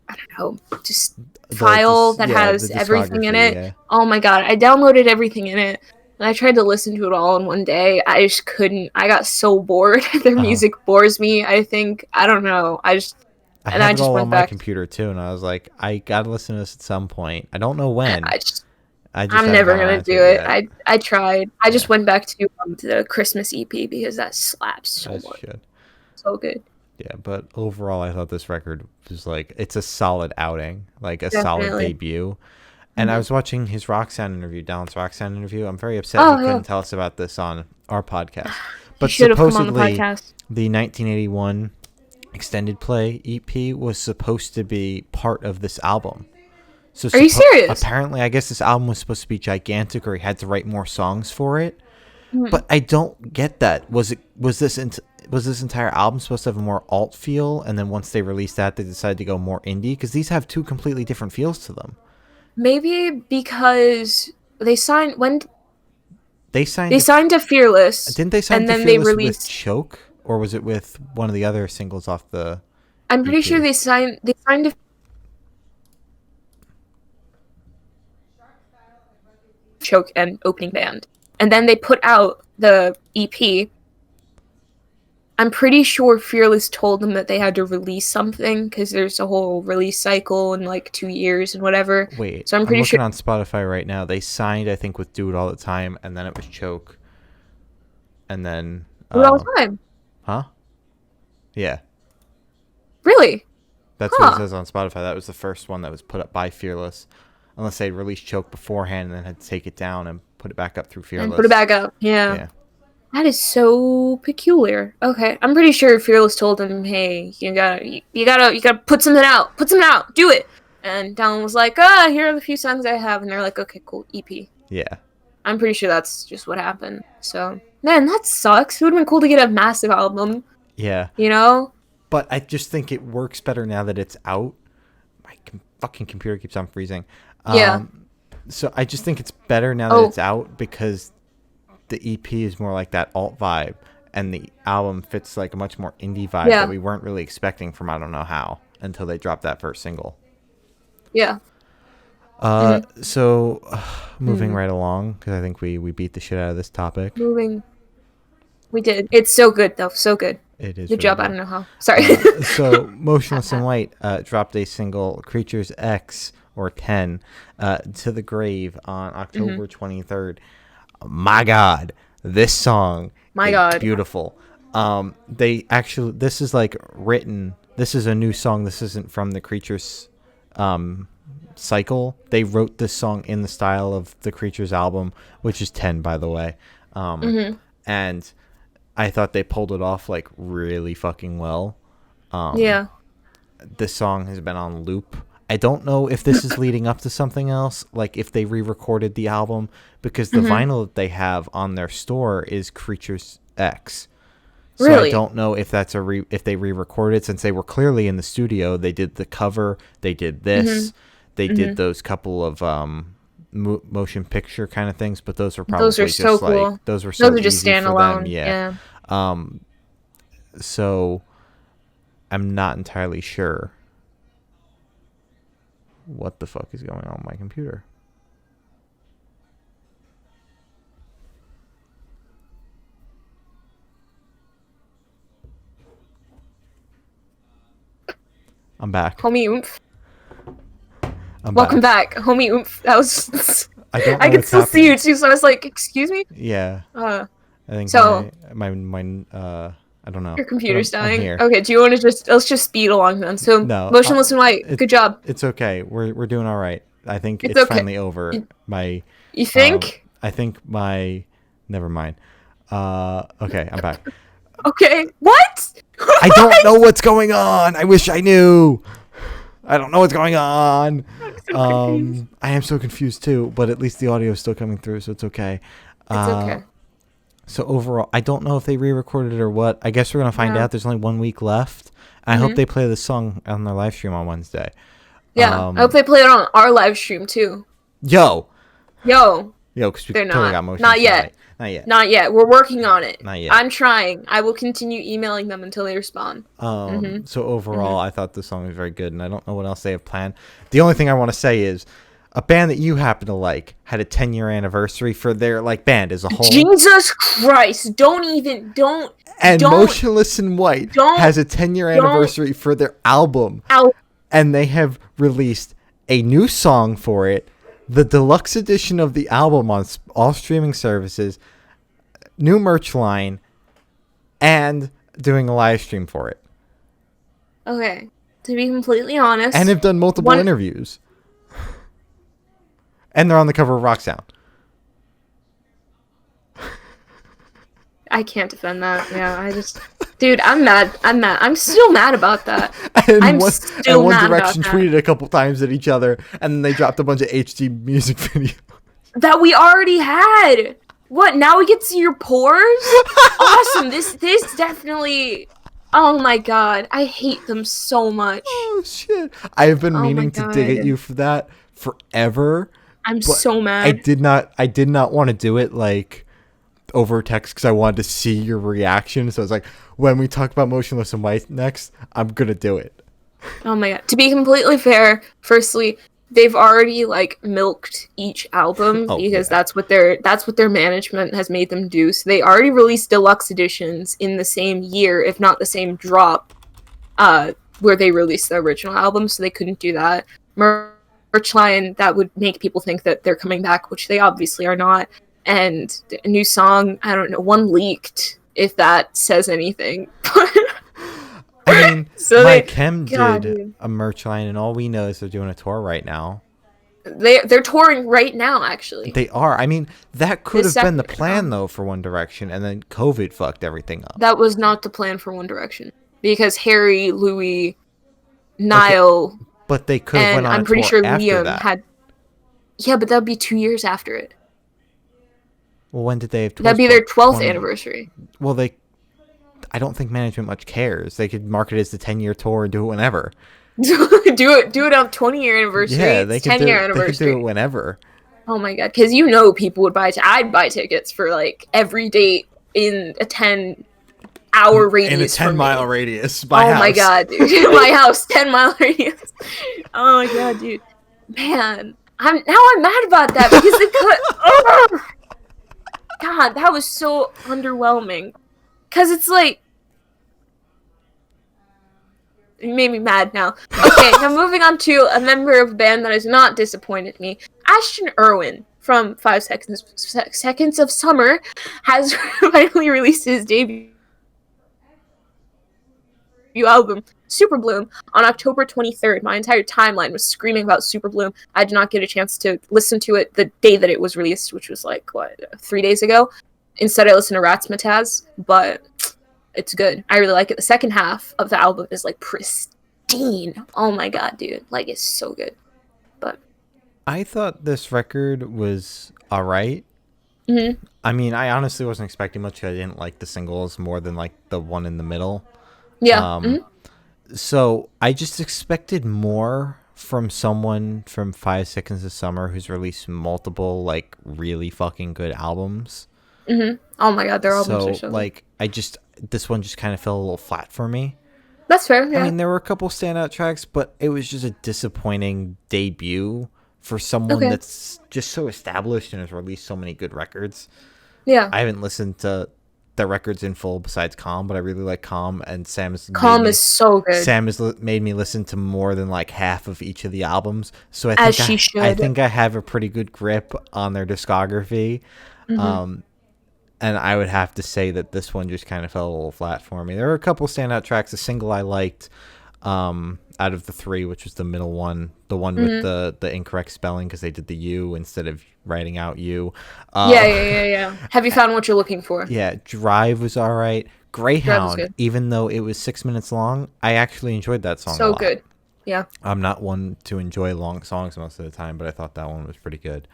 I don't know, just file that has the everything in discography, it. yeah. Oh my god, I downloaded everything in it. And I tried to listen to it all in one day. I just couldn't. I got so bored. Their music bores me, I think. I don't know. I have it just all went on my back. computer too, and I was like, I gotta listen to this at some point. I don't know when. I just I just I'm haven't never gotten gonna around to do it. yet. I tried. I just Yeah. went back to the Christmas EP because that slaps so As much. should. So good. Yeah, but overall, I thought this record was like, it's a solid outing, like a solid Definitely. debut. And I was watching his Roxanne interview, Dallin's Roxanne interview. I'm very upset Oh, he yeah. couldn't tell us about this on our podcast. But Should have come on the supposedly, podcast. the 1981 extended play EP was supposed to be part of this album. So Are you serious? apparently, I guess this album was supposed to be gigantic, or he had to write more songs for it. Hmm. But I don't get that. Was this entire album supposed to have a more alt feel, and then once they released that, they decided to go more indie? Because these have two completely different feels to them. Maybe because they signed They signed. they signed to Fearless. Didn't they sign and to then they Fearless with released. Choke, or was it with one of the other singles off the? I'm pretty EP? sure they signed to Choke and Opening Band, and then they put out the EP. I'm pretty sure Fearless told them that they had to release something because there's a whole release cycle in like 2 years and whatever. Wait, So I'm I'm pretty looking sure. on Spotify right now. They signed, I think, with Do It All the Time, and then it was Choke, and then All the time. huh? Yeah, Really? that's what it Huh. says on Spotify. That was the first one that was put up by Fearless, unless they released Choke beforehand and then had to take it down and put it back up through Fearless. And put it back up. Yeah. Yeah. That is so peculiar. Okay, I'm pretty sure Fearless told him, "Hey, you gotta put something out. Put something out. Do it." And Dallin was like, here are the few songs I have," and they're like, "Okay, cool, EP." Yeah. I'm pretty sure that's just what happened. So, man, that sucks. It would have been cool to get a massive album, Yeah. you know? but I just think it works better now that it's out. My fucking computer keeps on freezing. Yeah. So I just think it's better now that it's out because the EP is more like that alt vibe, and the album fits like a much more indie vibe that we weren't really expecting from I Don't Know How until they dropped that first single. Yeah. So moving right along, because I think we beat the shit out of this topic. We did. It's so good though. So good. It is. Good really job. good. I don't know how. Sorry. So Motionless in White dropped a single, Creatures X or 10, to the grave on October 23rd. My God, this song is beautiful. This is like written. This is a new song. This isn't from the Creatures cycle. They wrote this song in the style of the Creatures album, which is 10, by the way. And I thought they pulled it off like really fucking well. Yeah. This song has been on loop. I don't know if this is leading up to something else, like if they re-recorded the album, because the vinyl that they have on their store is Creatures X. So really? I don't know if that's if they re-recorded, since they were clearly in the studio. They did the cover, they did this, they did those couple of motion picture kind of things, but those were probably just so like cool. Those are just standalone. For them. Yeah. So I'm not entirely sure what the fuck is going on with my computer. I'm back. Homie oomph. Welcome back. Homie oomph. That was... I could still see you too, so I was like, excuse me? Yeah. I think so, my I don't know. Your computer's dying. Okay, do you want to let's just speed along then. So no, Motionless in White. Good job. It's okay. We're doing all right. I think it's okay. Finally over. You think? I think never mind. Okay, I'm back. Okay. What? I don't know what's going on. I wish I knew. I don't know what's going on. I am so confused too, but at least the audio is still coming through, so it's okay. It's okay. So overall, I don't know if they re-recorded it or what. I guess we're going to find out. There's only 1 week left. I hope they play this song on their live stream on Wednesday. Yeah, I hope they play it on our live stream too. Yo, because we totally got Motion. Not yet. We're working on it. Not yet. I'm trying. I will continue emailing them until they respond. So overall, I thought this song was very good, and I don't know what else they have planned. The only thing I want to say is, a band that you happen to like had a 10-year anniversary for their band as a whole. Jesus Christ! And Motionless in White has a 10-year anniversary for their album. And they have released a new song for it, the deluxe edition of the album on all streaming services, new merch line, and doing a live stream for it. Okay, to be completely honest. And have done multiple interviews. And they're on the cover of Rock Sound. I can't defend that. Yeah, dude, I'm mad. I'm still mad about that. And One Direction tweeted a couple times at each other, and then they dropped a bunch of HD music videos. That we already had. What? Now we get to see your pores? Awesome. This definitely... Oh my God. I hate them so much. Oh shit. I've been meaning to dig at you for that forever. I'm so mad. I did not want to do it over text because I wanted to see your reaction. So it's like, when we talk about Motionless in White next, I'm gonna do it. Oh my God. To be completely fair, firstly, they've already milked each album because that's what their management has made them do. So they already released deluxe editions in the same year, if not the same drop, where they released the original album. So they couldn't do that. Merch line that would make people think that they're coming back, which they obviously are not. And a new song, I don't know, one leaked, if that says anything. I mean, so Chem did a merch line, and all we know is they're doing a tour right now. They're touring right now, actually. They are. I mean, that could have been the plan, though, for One Direction, and then COVID fucked everything up. That was not the plan for One Direction. Because Harry, Louis, Niall... Okay. But they could have went on I'm pretty sure Liam that. had... Yeah, but that would be 2 years after it. Well, when did they have... That'd be their 12th anniversary. Well, I don't think management much cares. They could market it as the 10-year tour and do it whenever. do it on 20-year anniversary. Yeah, they could 10-year They could anniversary. do it whenever. Oh my god, because people would buy. I'd buy tickets for like every date in a 10-hour radius. In a 10-mile radius. Oh my god, dude. My house, 10-mile radius. Oh my god, dude. Man, I'm mad about that because they could. Oh! God, that was so underwhelming. Cause it's like, you made me mad now. Okay, now moving on to a member of a band that has not disappointed me. Ashton Irwin from 5 Seconds of Summer has finally released his debut album, Super Bloom, on October 23rd. My entire timeline was screaming about Super Bloom. I did not get a chance to listen to it the day that it was released, which was like, 3 days ago. Instead, I listened to Ratzmatazz, but it's good. I really like it. The second half of the album is like pristine. Oh my god, dude. Like, it's so good. But I thought this record was alright. Mm-hmm. I mean, I honestly wasn't expecting much. I didn't like the singles more than like the one in the middle. Yeah. So I just expected more from someone from 5 Seconds of Summer who's released multiple like really fucking good albums. Oh my god, their albums are so like this one just kind of fell a little flat for me. That's fair. Yeah. I mean, there were a couple standout tracks, but it was just a disappointing debut for someone that's just so established and has released so many good records. Yeah. I haven't listened to the records in full besides Calm, but I really like Calm, and Calm is so good. Sam has made me listen to more than like half of each of the albums, so I think I have a pretty good grip on their discography. And I would have to say that this one just kind of fell a little flat for me. There were a couple standout tracks. A single I liked out of the three, which was the middle one, the one with the incorrect spelling because they did the U instead of writing out U. Yeah. Have you found what you're looking for? Yeah, Drive was all right. Greyhound, even though it was 6 minutes long, I actually enjoyed that song a lot. So good. Yeah. I'm not one to enjoy long songs most of the time, but I thought that one was pretty good.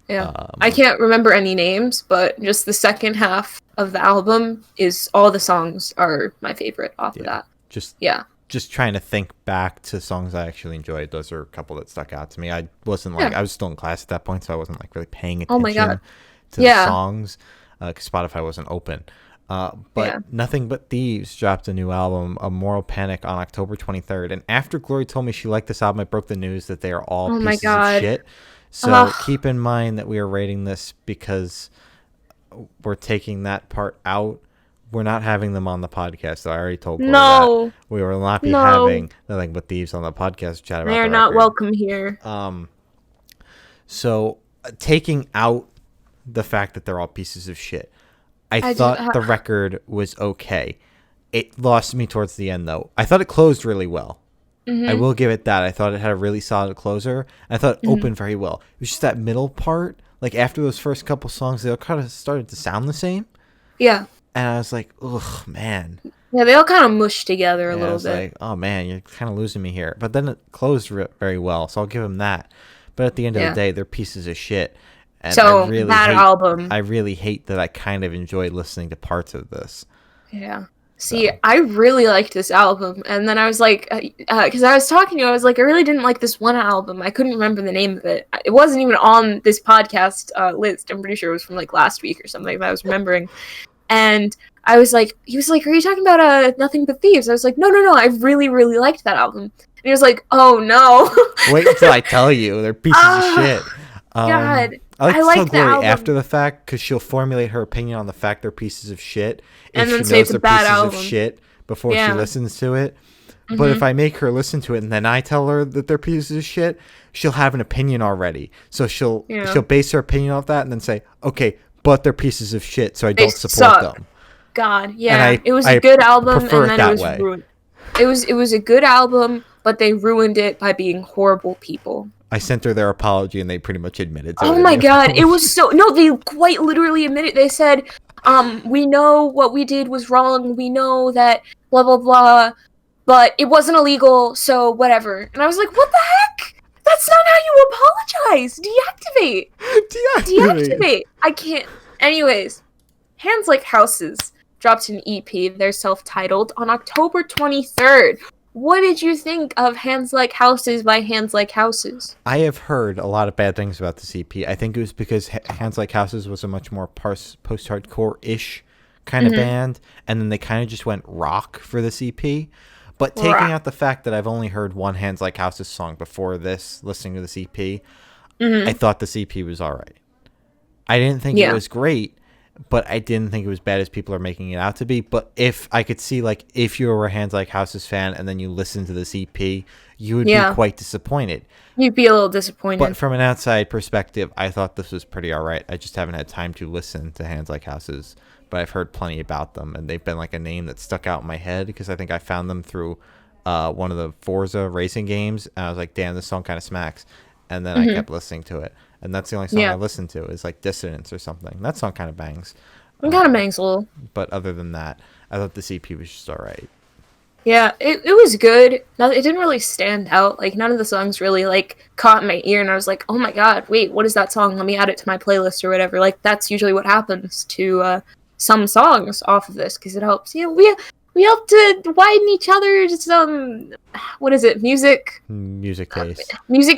Yeah. I can't remember any names, but just the second half of the album is all the songs are my favorite off of that. Just trying to think back to songs I actually enjoyed. Those are a couple that stuck out to me. I wasn't I was still in class at that point, so I wasn't like really paying attention to the songs because Spotify wasn't open. But Nothing But Thieves dropped a new album, A Moral Panic, on October 23rd. And after Glory told me she liked this album, I broke the news that they are all pieces of shit. So keep in mind that we are rating this because we're taking that part out. We're not having them on the podcast, so I already told Glory that. We will not be having Nothing But Thieves on the podcast to chat about They're not welcome here. So taking out the fact that they're all pieces of shit, I thought the record was okay. It lost me towards the end, though. I thought it closed really well. I will give it that. I thought it had a really solid closer. I thought it opened very well. It was just that middle part. Like, after those first couple songs, they all kind of started to sound the same. Yeah. And I was like, ugh, man. Yeah, they all kind of mushed together a little bit. I was like, oh, man, you're kind of losing me here. But then it closed very well, so I'll give them that. But at the end of the day, they're pieces of shit. And so, album. I really hate that I kind of enjoyed listening to parts of this. Yeah. See, I really liked this album, and then I was like, because I was talking to you, I was like, I really didn't like this one album. I couldn't remember the name of it. It wasn't even on this podcast list. I'm pretty sure it was from like last week or something, if I was remembering. And I was like, he was like, are you talking about Nothing But Thieves? I was like, no, I really, really liked that album. And he was like, oh no. Wait until I tell you. They're pieces of shit. God. I like to tell Glory after the fact because she'll formulate her opinion on the fact they're pieces of shit if she knows they're pieces of shit before she listens to it. But if I make her listen to it and then I tell her that they're pieces of shit, she'll have an opinion already. So she'll base her opinion off that and then say, okay, but they're pieces of shit, so I don't support them. God, yeah. It was a good album and then it was ruined. It was a good album, but they ruined it by being horrible people. I sent her their apology, and they pretty much admitted to it. Oh my god, it was so... No, they quite literally admitted. They said, we know what we did was wrong. We know that blah, blah, blah. But it wasn't illegal, so whatever. And I was like, what the heck? That's not how you apologize. Deactivate. I can't... Anyways, Hands Like Houses dropped an EP. They're self-titled on October 23rd. What did you think of Hands Like Houses by Hands Like Houses? I have heard a lot of bad things about this EP. I think it was because Hands Like Houses was a much more post-hardcore-ish kind of band, and then they kind of just went rock for this EP. But taking out the fact that I've only heard one Hands Like Houses song before this, listening to this EP, I thought this EP was all right. I didn't think it was great, but I didn't think it was bad as people are making it out to be. But if I could see, like, if you were a Hands Like Houses fan and then you listened to this EP, you would be quite disappointed. You'd be a little disappointed. But from an outside perspective, I thought this was pretty all right. I just haven't had time to listen to Hands Like Houses, but I've heard plenty about them, and they've been like a name that stuck out in my head because I think I found them through one of the Forza racing games, and I was like, damn, this song kind of smacks. And then I kept listening to it. And that's the only song I listened to is like Dissonance or something. That song kind of bangs. It kind of bangs a little. But other than that, I thought the EP was just all right. Yeah, it was good. It didn't really stand out. Like, none of the songs really, like, caught my ear, and I was like, oh my god, wait, what is that song? Let me add it to my playlist or whatever. Like, that's usually what happens to some songs off of this, because it helps. You know, we help to widen each other's, what is it, music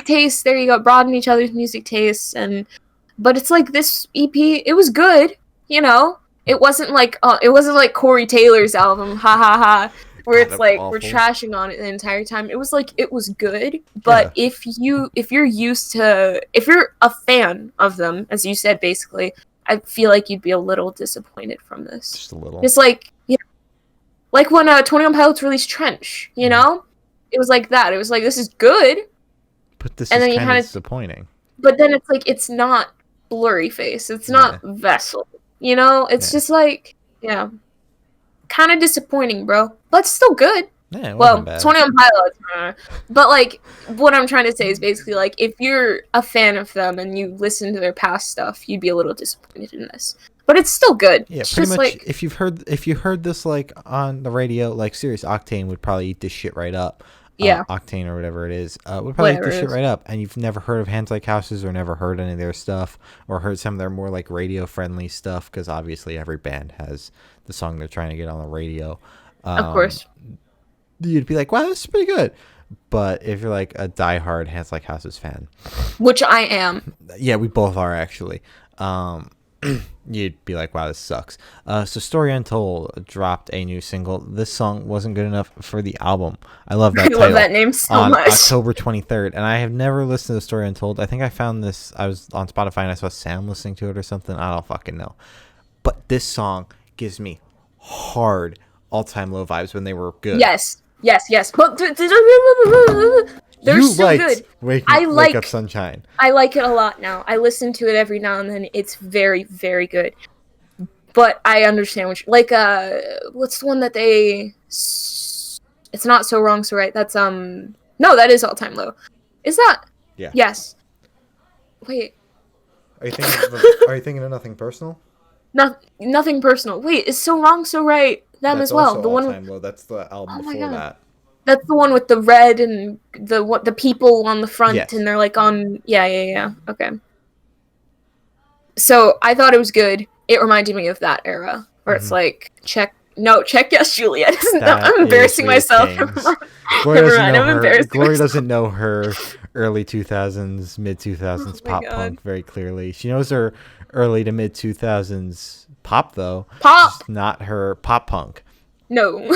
taste, there you go, broaden each other's music tastes, but it's like, this EP, it was good, you know? It wasn't like Corey Taylor's album, ha ha ha, where it's like, awful. We're trashing on it the entire time. It was like, it was good, but if you're a fan of them, as you said, basically, I feel like you'd be a little disappointed from this. Just a little. It's like, like when 21 Pilots released Trench, you know? It was like that. It was like, this is good. But this is kind of disappointing. But then it's like, it's not Blurry Face. It's not Vessel. You know? It's just like, kind of disappointing, bro. But still good. Yeah, it wasn't bad. 21 Pilots. But like, what I'm trying to say is basically like, if you're a fan of them and you listen to their past stuff, you'd be a little disappointed in this. But it's still good. Yeah, it's pretty much. Like, if you heard this like on the radio, like Sirius Octane would probably eat this shit right up. Octane or whatever it is, would probably eat this shit right up. And you've never heard of Hands Like Houses or never heard any of their stuff or heard some of their more like radio friendly stuff, because obviously every band has the song they're trying to get on the radio. Of course. You'd be like, wow, this is pretty good. But if you're like a diehard Hands Like Houses fan, which I am, yeah, we both are actually. You'd be like, wow, this sucks. So Story Untold dropped a new single. This song wasn't good enough for the album. I love that title. I love that name so much. October 23rd. And I have never listened to Story Untold. I think I found this, I was on Spotify and I saw Sam listening to it or something. I don't fucking know. But this song gives me hard all-time low vibes when they were good. Yes. But they're still good. Wake Up Sunshine. I like it a lot now. I listen to it every now and then. It's very, very good. But I understand what like what's the one that they? It's Not So Wrong So Right. That's no, that is All Time Low. Is that? Yeah. Yes. Wait. Are you thinking of Nothing Personal? Nothing Personal. Wait, is So Wrong So Right them That's as well? Also the All one. Time Low. That's the album before that. That's the one with the red and the people on the front, and they're like on. Yeah. Okay. So I thought it was good. It reminded me of that era where it's like check yes Juliet. I'm embarrassing myself. Gloria doesn't know her early 2000s, mid 2000s pop punk very clearly. She knows her early to mid 2000s pop though. Just not her pop punk. No.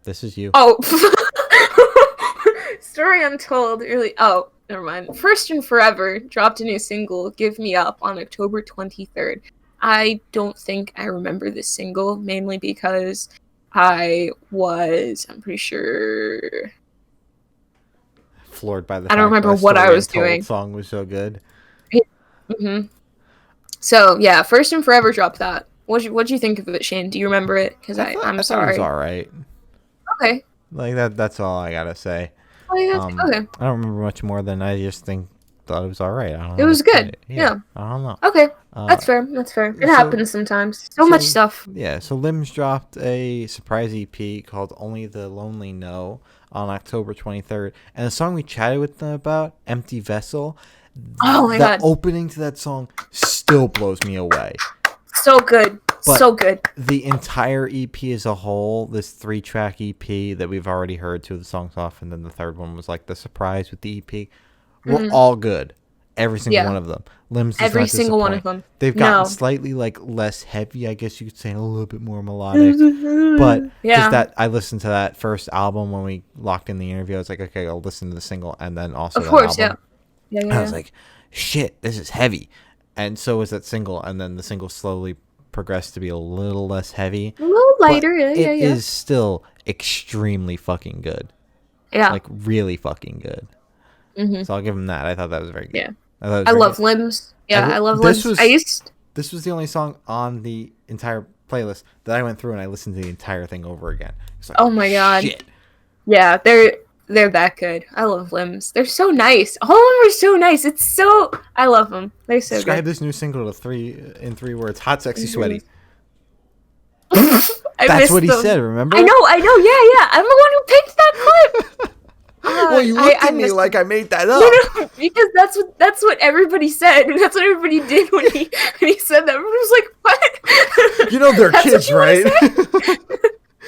This is you. Oh. Story Untold really. Oh, never mind. First and Forever dropped a new single, Give Me Up, on October 23rd. I don't think I remember this single, mainly because I'm pretty sure, floored by the I don't remember what I was doing. The song was so good. Mm-hmm. So, yeah, First and Forever dropped that. What'd you think of it, Shane? Do you remember it? Because I'm sorry. It was all right. Okay. Like that's all I gotta say. Okay. I don't remember much more than I just thought it was all right. I don't know. It was good. Yeah. I don't know. Okay. That's fair. It happens sometimes. So much stuff. Yeah. So Limbs dropped a surprise EP called Only the Lonely Know on October 23rd, and the song we chatted with them about, Empty Vessel. Oh my god. The opening to that song still blows me away. So good. But so good. the entire EP as a whole, this 3-track EP that we've already heard 2 of the songs off, and then the third one was like the surprise with the EP, were all good. Every single one of them. Limbs does Every not single one of disappoint. them. They've gotten slightly like less heavy, I guess you could say, and a little bit more melodic. But just that, I listened to that first album when we locked in the interview. I was like, okay, I'll listen to the single and then also Of that course, album. Yeah. I was like, shit, this is heavy. And so was that single, and then the single slowly progressed to be a little less heavy. A little lighter, It is still extremely fucking good. Yeah. Like, really fucking good. Mm-hmm. So I'll give him that. I thought that was very good. Yeah. I love Limbs. Yeah, I love Limbs. This was the only song on the entire playlist that I went through and I listened to the entire thing over again. Like, oh my god. Shit. Yeah, they're that good. I love Limbs. They're so nice. All of them are so nice. I love them. They're so Describe good. this new single in 3 words. Hot, sexy, sweaty. That's what he said, remember? I know. Yeah. I'm the one who picked that clip. Well, you looked at me like I made that up. No, because that's what everybody said. That's what everybody did when he said that. Everyone was like, "What?" You know they're kids, right?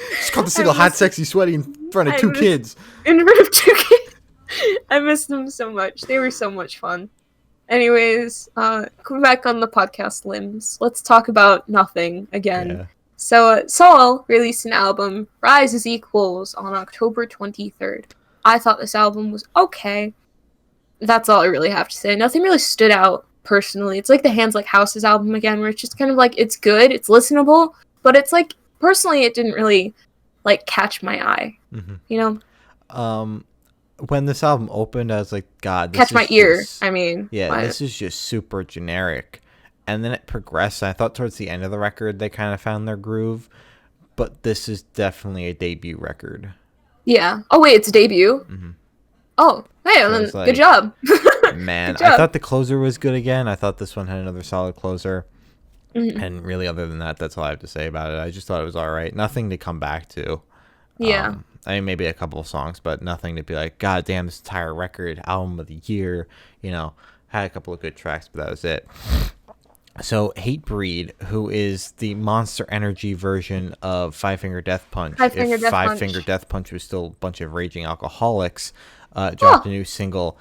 Just called the single "Hot, Sexy, Sweaty" in front of 2 kids. In front of 2 kids. I missed them so much. They were so much fun. Anyways, coming back on the podcast Limbs, let's talk about Nothing again. Yeah. So, Saul released an album, Rise is Equals, on October 23rd. I thought this album was okay. That's all I really have to say. Nothing really stood out, personally. It's like the Hands Like Houses album again, where it's just kind of like, it's good, it's listenable, but it's like, personally, it didn't really, like, catch my eye. Mm-hmm. You know? When this album opened, I was like, God, this catch my ear, just, I mean. Yeah, this is just super generic. And then it progressed. I thought towards the end of the record, they kind of found their groove. But this is definitely a debut record. Yeah. Oh, wait, it's a debut? Mm-hmm. Oh, hey, then, like, good job. Man, good job. I thought the closer was good again. I thought this one had another solid closer. Mm-hmm. And really, other than that, that's all I have to say about it. I just thought it was all right. Nothing to come back to. Yeah. I mean, maybe a couple of songs, but nothing to be like, God damn, this entire record, album of the year. You know, had a couple of good tracks, but that was it. So, Hatebreed, who is the Monster Energy version of Five Finger Death Punch. Five Finger Death Punch was still a bunch of raging alcoholics, dropped a new single,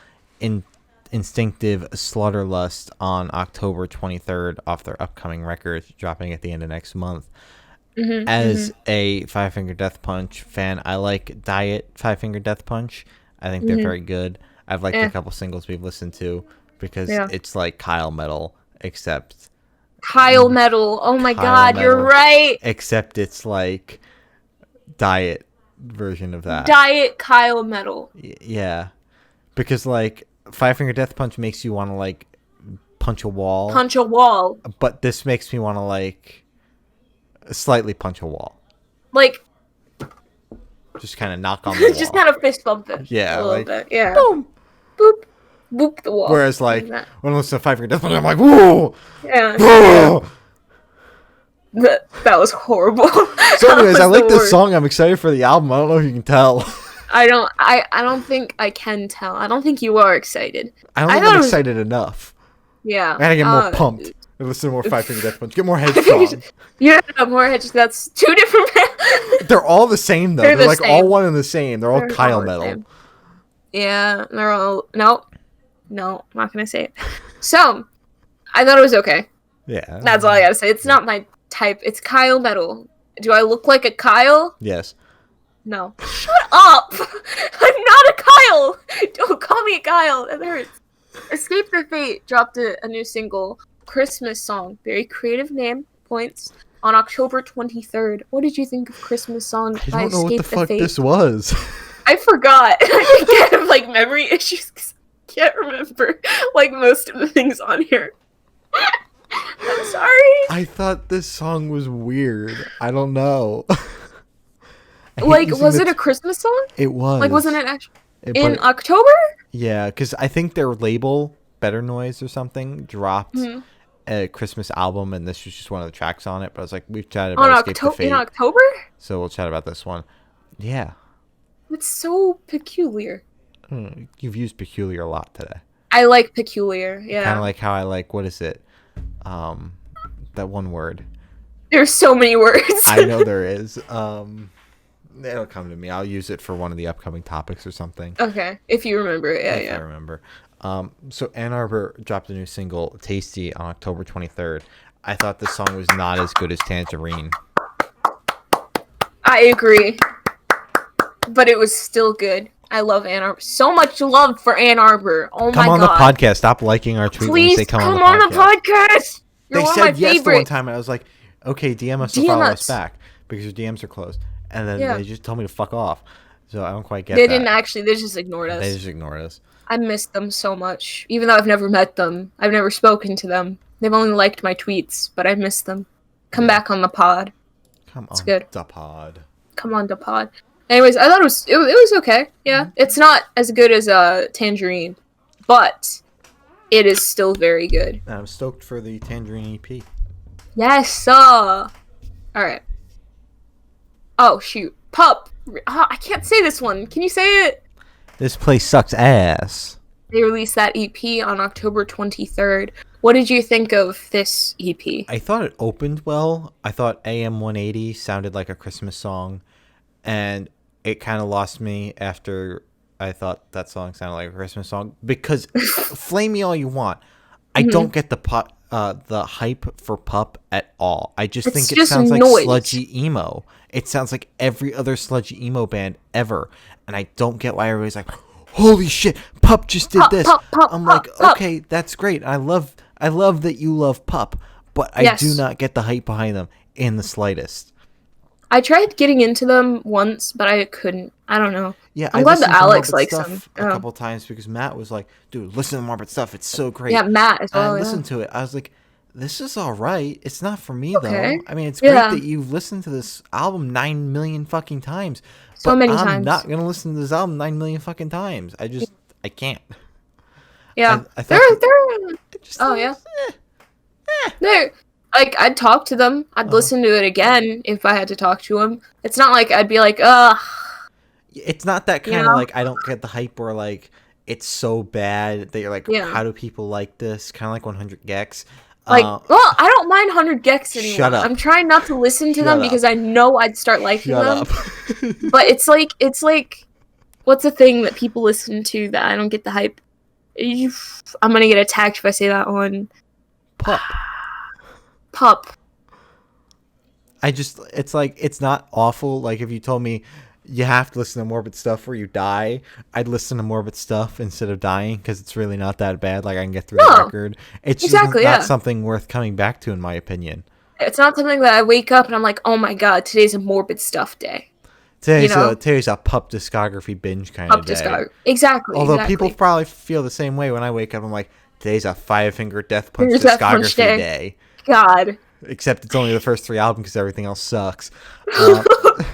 Instinctive Slaughterlust, on October 23rd off their upcoming record, dropping at the end of next month. Mm-hmm, As a Five Finger Death Punch fan, I like Diet Five Finger Death Punch. I think they're very good. I've liked a couple singles we've listened to because it's like Kyle Metal. Except Kyle Metal. Oh my God, you're right. Except it's like Diet version of that. Diet Kyle Metal. Yeah. Because like Five Finger Death Punch makes you want to like punch a wall. But this makes me want to like slightly punch a wall. Like just kind of knock on the wall. Just kind of fist bump it. Yeah. A little bit. Yeah. Boom. Boop. Boop the wall. Whereas, like, when I listen to Five Finger Death Punch, I'm like, whoa! Yeah. Whoa! That was horrible. So, anyways, I like this song. I'm excited for the album. I don't know if you can tell. I don't think I can tell. I don't think you are excited. I don't think I'm excited enough. Yeah. I gotta get more pumped and listen to more Five Finger Death Punch. Get more headstrong. Yeah, more headstrong. That's 2 different bands. They're all the same, though. They're like same. All one and the same. They're all Kyle Metal. Yeah, they're all... No, I'm not going to say it. So, I thought it was okay. Yeah. That's all I got to say. It's not my type. It's Kyle Metal. Do I look like a Kyle? Yes. No. Shut up! I'm not a Kyle! Don't call me a Kyle. That hurts. Escape the Fate dropped a new single, Christmas Song. Very creative name, points, on October 23rd. What did you think of Christmas Song by Escape the Fate? I don't know what the fuck this was. I forgot. I kind of like memory issues because I can't remember like most of the things on here. I'm sorry. I thought this song was weird. I don't know. Like, was it a Christmas song? It was. Like, wasn't it actually in October? Yeah, because I think their label, Better Noise or something, dropped a Christmas album, and this was just one of the tracks on it. But I was like, we've chatted about Escape the Fate. In October? So we'll chat about this one. Yeah. It's so peculiar. You've used peculiar a lot today. I like peculiar, yeah. Kind of like how I like, what is it? That one word. There's so many words. I know there is. It'll come to me. I'll use it for one of the upcoming topics or something. Okay, if you remember it, If I remember. So Ann Arbor dropped a new single, Tasty, on October 23rd. I thought this song was not as good as Tangerine. I agree. But it was still good. I love Ann Arbor. So much love for Ann Arbor. Oh my god. Come on the podcast. Stop liking our tweet when you say come on the podcast. You're they one said of my yes favorite. the one time, and I was like, okay, DM us to follow us back because your DMs are closed. And then they just told me to fuck off. So I don't quite get that. They didn't actually. They just ignored us. They just ignored us. I missed them so much. Even though I've never met them. I've never spoken to them. They've only liked my tweets, but I miss them. Come back on the pod. Come it's on good. the pod. Come on the pod. Anyways, I thought it was okay. Yeah. It's not as good as Tangerine, but it is still very good. And I'm stoked for the Tangerine EP. Yes, alright. Oh, shoot. Pup. I can't say this one. Can you say it? This place sucks ass. They released that EP on October 23rd. What did you think of this EP? I thought it opened well. I thought AM 180 sounded like a Christmas song. And it kind of lost me after I thought that song sounded like a Christmas song. Because flame me all you want. I don't get the hype for Pup at all. I just think it sounds like sludgy emo. It sounds like every other sludgy emo band ever. And I don't get why everybody's like, holy shit, Pup just did this. I'm like, okay, that's great. I love that you love Pup. But I do not get the hype behind them in the slightest. I tried getting into them once, but I couldn't. I don't know. Yeah, I'm glad that Alex likes them. A couple times because Matt was like, dude, listen to Morbid Stuff. It's so great. Yeah, Matt as well. And I listened to it. I was like, this is all right. It's not for me, though. I mean, it's great that you've listened to this album 9 million fucking times. So many times. I'm not going to listen to this album 9 million fucking times. I can't. Yeah. They're like, I'd talk to them. I'd listen to it again if I had to talk to them. It's not like I'd be like, ugh. It's not that kind of like, I don't get the hype or like, it's so bad that you're like, how do people like this? Kind of like 100 Gex. Like, well, I don't mind 100 Gex anymore. Shut up. I'm trying not to listen to them because I know I'd start liking them. But it's like, what's a thing that people listen to that I don't get the hype? I'm gonna get attacked if I say that one. Pup. It's like, it's not awful. Like, if you told me you have to listen to Morbid Stuff or you die, I'd listen to Morbid Stuff instead of dying because it's really not that bad. Like, I can get through the record. It's just not something worth coming back to, in my opinion. It's not something that I wake up and I'm like, oh my god, today's a Morbid Stuff day. Today's a Pup discography binge kind of day. Exactly. Although people probably feel the same way when I wake up. I'm like, today's a Five Finger Death Punch discography day. God. Except it's only the first 3 albums because everything else sucks.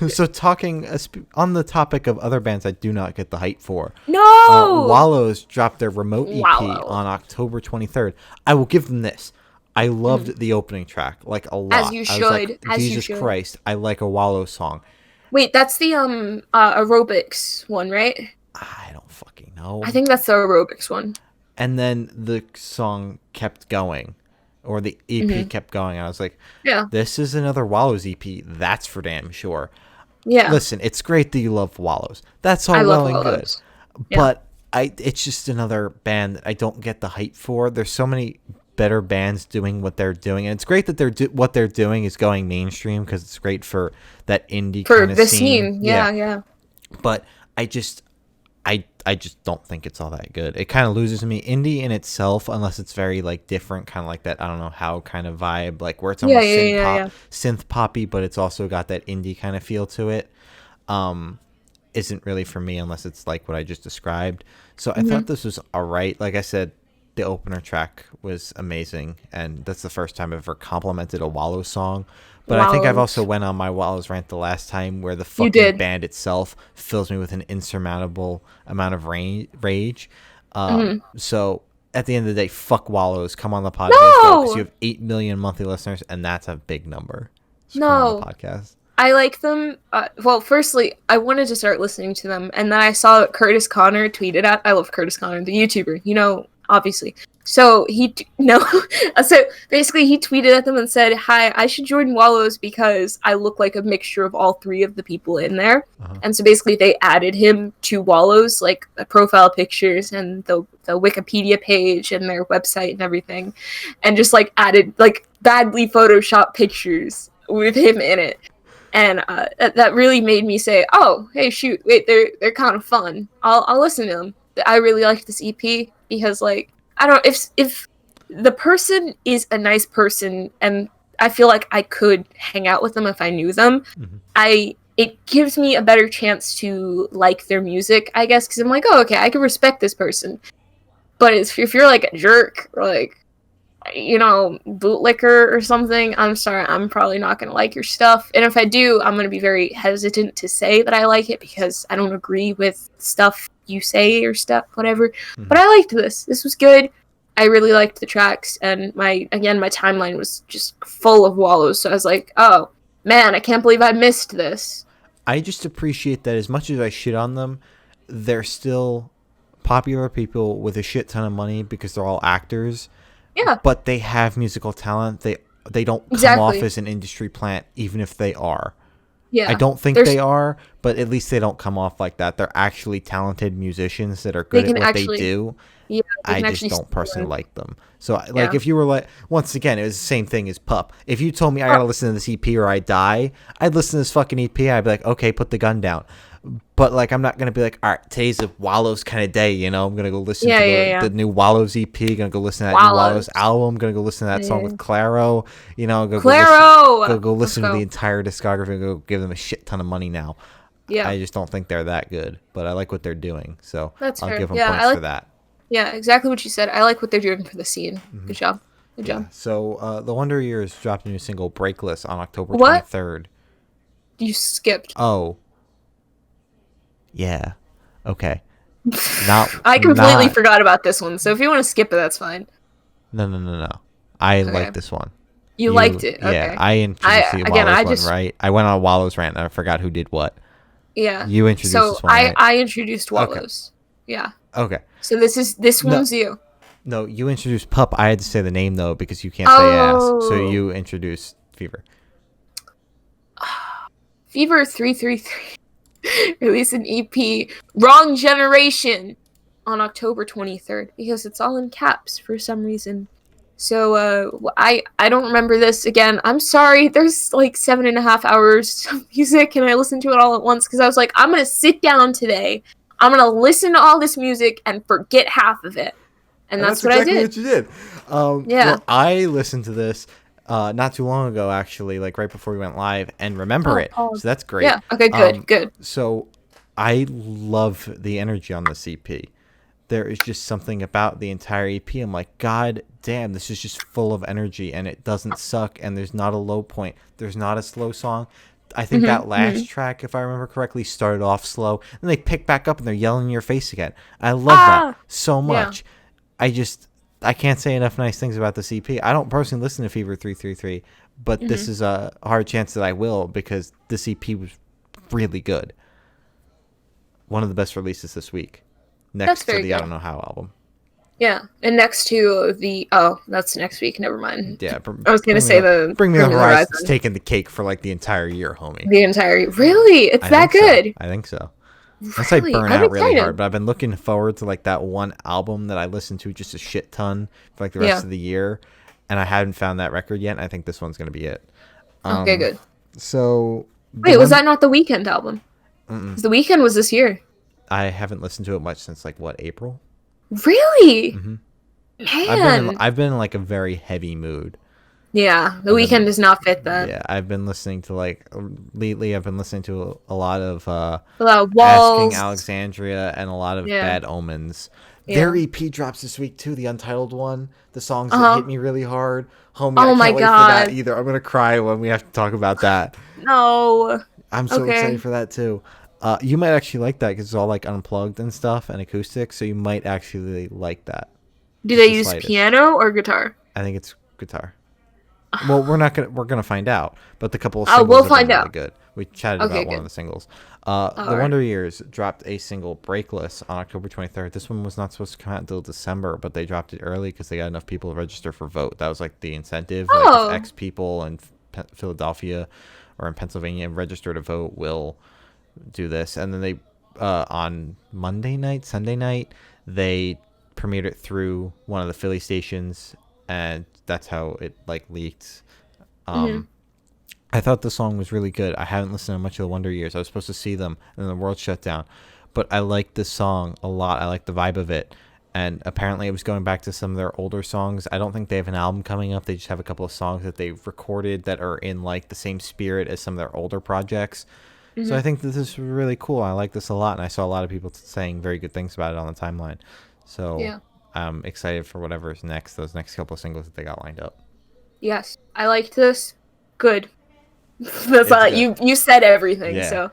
So talking on the topic of other bands I do not get the hype for. No! Wallows dropped their remote EP on October 23rd. I will give them this. I loved the opening track, like, a lot. As you should. Like, Jesus Christ, I like a Wallows song. Wait, that's the aerobics one, right? I don't fucking know. I think that's the aerobics one. And then the song kept going. Or the EP kept going. And I was like, this is another Wallows EP. That's for damn sure. Yeah. Listen, it's great that you love Wallows. That's all well and good. Yeah. But it's just another band that I don't get the hype for. There's so many better bands doing what they're doing. And it's great that what they're doing is going mainstream because it's great for that indie kind of scene. Yeah. But I just don't think it's all that good. It kind of loses me. Indie in itself, unless it's very like different, kind of like that, I don't know how kind of vibe, like where it's almost synth poppy, but it's also got that indie kind of feel to it. Isn't really for me unless it's like what I just described. So I thought this was all right. Like I said, the opener track was amazing, and that's the first time I've ever complimented a Wallows song. But I think I've also went on my Wallows rant the last time where the fucking band itself fills me with an insurmountable amount of rage. So at the end of the day, fuck Wallows. Come on the podcast because you have 8 million monthly listeners, and that's a big number. So come on the podcast. I like them. Well, firstly, I wanted to start listening to them, and then I saw Curtis Connor tweeted at. I love Curtis Connor, the YouTuber. You know, obviously. So no, so basically he tweeted at them and said, "Hi, I should join Wallows because I look like a mixture of all three of the people in there." And so basically they added him to Wallows, like the profile pictures and the Wikipedia page and their website and everything, and just like added like badly photoshopped pictures with him in it. And that really made me say, "Oh, hey, shoot, wait, they're kind of fun. I'll listen to them." I really liked this EP because, like, I don't if the person is a nice person, and I feel like I could hang out with them if I knew them. It gives me a better chance to like their music, I guess, because I'm like, oh, okay, I can respect this person. But if you're like a jerk or like, you know, bootlicker or something, I'm sorry, I'm probably not going to like your stuff. And if I do, I'm going to be very hesitant to say that I like it because I don't agree with stuff you say or stuff, whatever. But I liked this. This was good. I really liked the tracks, and my timeline was just full of Wallows. So I was like, oh, man, I can't believe I missed this. I just appreciate that as much as I shit on them, they're still popular people with a shit ton of money because they're all actors. Yeah. But they have musical talent. They don't come off as an industry plant, even if they are. Yeah. I don't think they are, but at least they don't come off like that. They're actually talented musicians that are good at what they do. Yeah, I just don't personally like them. So, like, if you were like, once again, it was the same thing as Pup. If you told me I gotta listen to this EP or I die, I'd listen to this fucking EP. I'd be like, okay, put the gun down. But, like, I'm not gonna be like, all right, today's a Wallows kind of day, you know? I'm gonna go listen to the new Wallows EP. Gonna go listen to that new Wallows album. Gonna go listen to that song with Claro. You know, go listen to the entire discography and go give them a shit ton of money now. Yeah, I just don't think they're that good, but I like what they're doing, so I'll give them points for that. Yeah, exactly what you said. I like what they're doing for the scene. Good job. Good job. So, The Wonder Years dropped a new single, Breakless, on October 23rd. You skipped. Oh. Yeah. Okay. I completely forgot about this one, so if you want to skip it, that's fine. No. I like this one. You liked it? Okay. Yeah, I introduced the Wallows one, right? I went on a Wallows rant and I forgot who did what. Yeah. You introduced this one, right? I introduced Wallows. Okay. Yeah. Okay. So this one's you. No, you introduced Pup. I had to say the name, though, because you can't say ass. So you introduced Fever. Fever 333 released an EP, Wrong Generation, on October 23rd, because it's all in caps for some reason. So I don't remember this. Again, I'm sorry. There's like 7.5 hours of music, and I listened to it all at once because I was like, I'm going to sit down today. I'm going to listen to all this music and forget half of it. And that's what exactly I did. What you did. Well, I listened to this not too long ago, actually, like right before we went live, and remember it. So that's great. Yeah. Okay, good. So I love the energy on this EP. There is just something about the entire EP. I'm like, God damn, this is just full of energy, and it doesn't suck, and there's not a low point. There's not a slow song. I think that last track, if I remember correctly, started off slow, and they pick back up and they're yelling in your face again. I love that so much. Yeah. I can't say enough nice things about this EP. I don't personally listen to Fever 333, but this is a hard chance that I will, because this EP was really good. One of the best releases this week. Next to the I Don't Know How album. Yeah, and next to the that's next week. Never mind. Yeah, I was gonna say Bring Me the Horizon's taking the cake for like the entire year, homie. Really? It's that good? So. I think so. Unless I burn out really hard, but I've been looking forward to like that one album that I listened to just a shit ton for like the rest of the year, and I haven't found that record yet. And I think this one's gonna be it. Okay, good. So wait, was that not the Weeknd album? The Weeknd was this year. I haven't listened to it much since like April. Really? Man, I've been in like a very heavy mood. Yeah, the Weeknd does not fit that. Yeah, I've been listening to like lately. I've been listening to a lot of Wallows, Asking Alexandria, and a lot of Bad Omens. Yeah. Their EP drops this week too, the Untitled one. The songs that hit me really hard. Homie, I can't wait for that either. I'm gonna cry when we have to talk about that. No. I'm so excited for that too. You might actually like that because it's all like unplugged and stuff and acoustic, so you might actually like that. Do they use piano or guitar? I think it's guitar. Well, we're gonna find out, but the couple of singles we'll have find been out. Really good. We chatted Okay, about one of good. the singles. All The right. Wonder Years dropped a single, Breakless, on October 23rd. This one was not supposed to come out until December, but they dropped it early because they got enough people to register for vote. That was like the incentive. Like if Oh. X people in Philadelphia or in Pennsylvania register to vote, will do this. And then they, on Sunday night, they premiered it through one of the Philly stations, and that's how it like leaked. Hmm. I thought the song was really good. I haven't listened to much of the Wonder Years. I was supposed to see them, and then the world shut down. But I like this song a lot. I like the vibe of it. And apparently it was going back to some of their older songs. I don't think they have an album coming up. They just have a couple of songs that they've recorded that are in like the same spirit as some of their older projects. So I Hmm. think this is really cool. I like this a lot, and I saw a lot of people saying very good things about it on the timeline. So Yeah. I'm excited for whatever's next, those next couple of singles that they got lined up. Yes. I liked this. Good. That's It's all. good. You said everything. Yeah. So,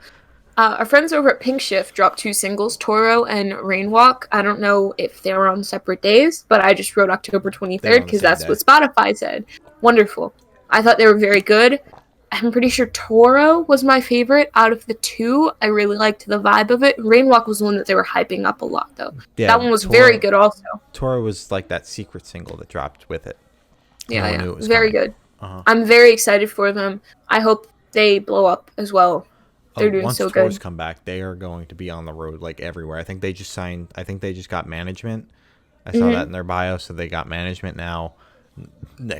our friends over at Pink Shift dropped two singles, Toro and Rainwalk. I don't know if they were on separate days, but I just wrote October They were 23rd on the because same that's day. what Spotify said. Wonderful. I thought they were very good. I'm pretty sure Toro was my favorite out of the two. I really liked the vibe of it. Rainwalk was the one that they were hyping up a lot, though. Yeah, That one was very good, also. Toro was like that secret single that dropped with it. No Yeah, one yeah. knew it was Very coming. good. Uh-huh. I'm very excited for them. I hope they blow up as well. Oh, They're doing once so tours good. come back, they are going to be on the road like everywhere. I think they just signed. I think they just got management. I saw that Hmm. in their bio, so they got management now.